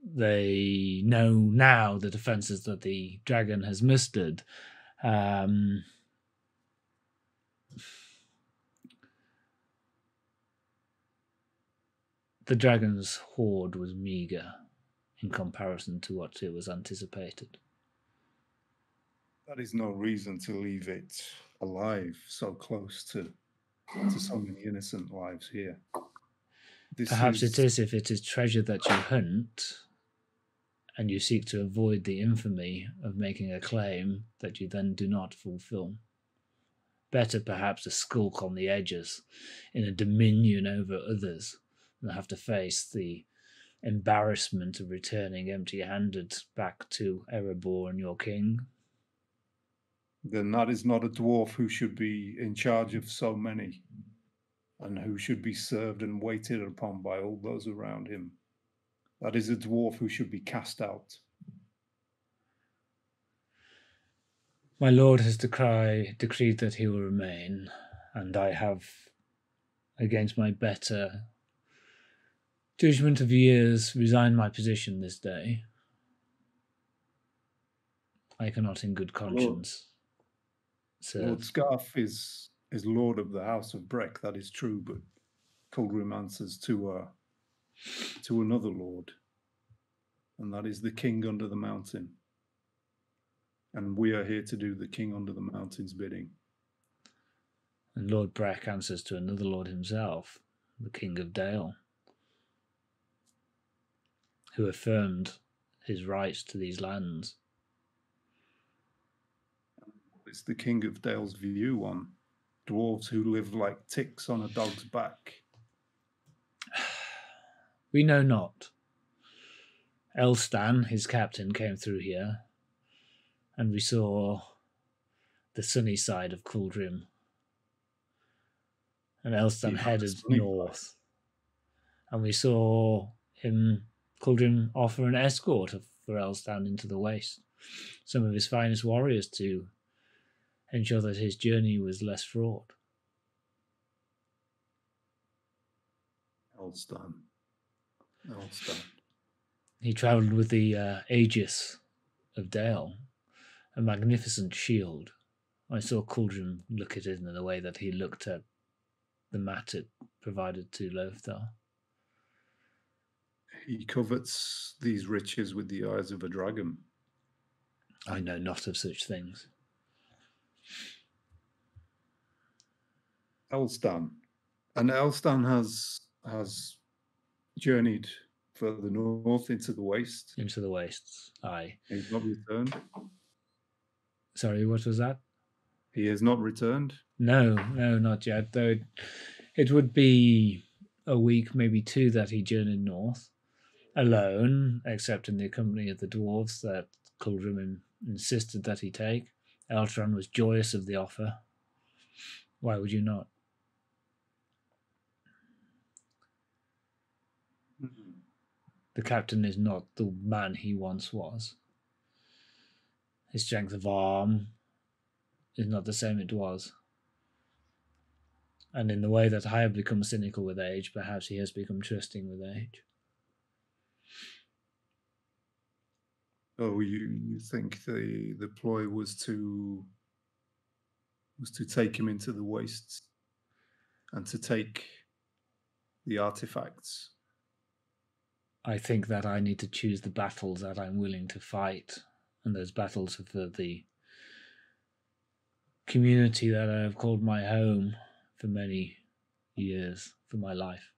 They know now the defences that the dragon has mustered. The dragon's hoard was meagre in comparison to what it was anticipated. That is no reason to leave it alive so close to so many innocent lives here. Perhaps it is if it is treasure that you hunt and you seek to avoid the infamy of making a claim that you then do not fulfill. Better perhaps to skulk on the edges in a dominion over others than have to face the embarrassment of returning empty-handed back to Erebor and your king. Then that is not a dwarf who should be in charge of so many, and who should be served and waited upon by all those around him. That is a dwarf who should be cast out. My lord has decreed that he will remain, and I have, against my better judgment of years, resigned my position this day. I cannot in good conscience serve. Lord Scarf is lord of the House of Brech, that is true, but Coldrim answers to another lord, and that is the king under the mountain. And we are here to do the king under the mountain's bidding. And Lord Brech answers to another lord himself, the King of Dale, who affirmed his rights to these lands. It's the King of Dale's view on dwarves who live like ticks on a dog's back. We know not. Elstan, his captain, came through here, and we saw the sunny side of Coldrim. And Elstan headed north. And we saw Coldrim offer an escort for Elstan into the waste. Some of his finest warriors to ensure that his journey was less fraught. Elstan. He travelled with the Aegis of Dale, a magnificent shield. I saw Coldrim look at it in the way that he looked at the mat it provided to Loftar. He covets these riches with the eyes of a dragon. I know not of such things. Elstan. And Elstan has journeyed further north into the waste. Into the wastes, aye. He's not returned. Sorry, what was that? He has not returned. No, not yet. Though it would be a week, maybe two, that he journeyed north alone, except in the company of the dwarves that Coldrim insisted that he take. Eltron was joyous of the offer. Why would you not? The captain is not the man he once was. His strength of arm is not the same it was. And in the way that I have become cynical with age, perhaps he has become trusting with age. Oh, you think the ploy was to take him into the wastes and to take the artifacts? I think that I need to choose the battles that I'm willing to fight, and those battles are for the community that I have called my home for many years, for my life.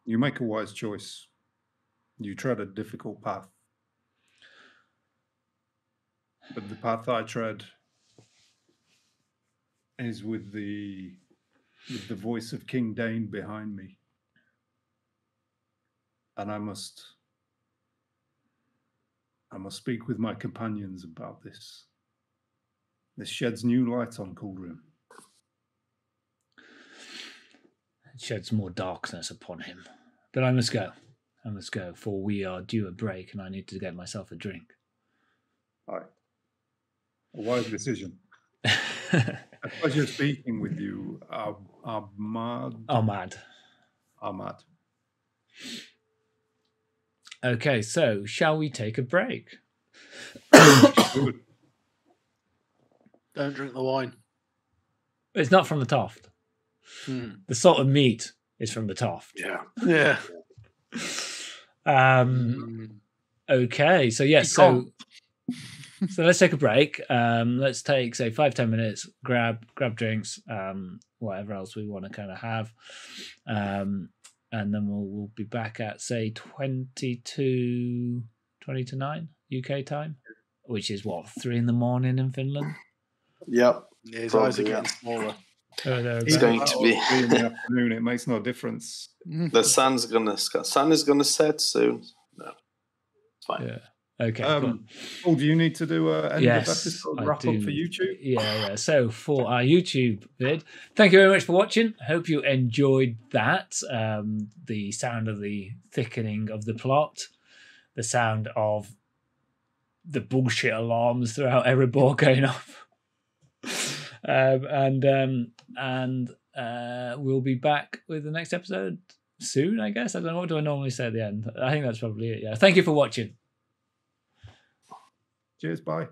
You make a wise choice. You tread a difficult path. But the path I tread is with the voice of King Dane behind me. And I must speak with my companions about this. This sheds new light on Cauldron. It sheds more darkness upon him. But I must go. I must go, for we are due a break and I need to get myself a drink. Aye. A wise decision. A pleasure speaking with you, Ahmad. Ahmad. Okay, so shall we take a break? Don't drink the wine. It's not from the Toft. The salt of meat is from the Toft. Yeah. Okay, so yes, so let's take a break. Let's take, say, 5-10 minutes, grab drinks, whatever else we want to kind of have. And then we'll be back at, say, 20 to 9 UK time, which is what, 3 a.m. in Finland? Yep. Yeah, his eyes are getting smaller. It's going to be 3 in the afternoon. It makes no difference. The sun is gonna set soon. No, it's fine. Yeah. Okay. Cool. Oh, do you need to do a end of Yes, episode I wrap do. up for YouTube? Yeah. So for our YouTube vid, thank you very much for watching. I hope you enjoyed that. The sound of the thickening of the plot, the sound of the bullshit alarms throughout Erebor going off. And we'll be back with the next episode soon, I guess. I don't know, what do I normally say at the end? I think that's probably it. Yeah. Thank you for watching. Cheers, bye.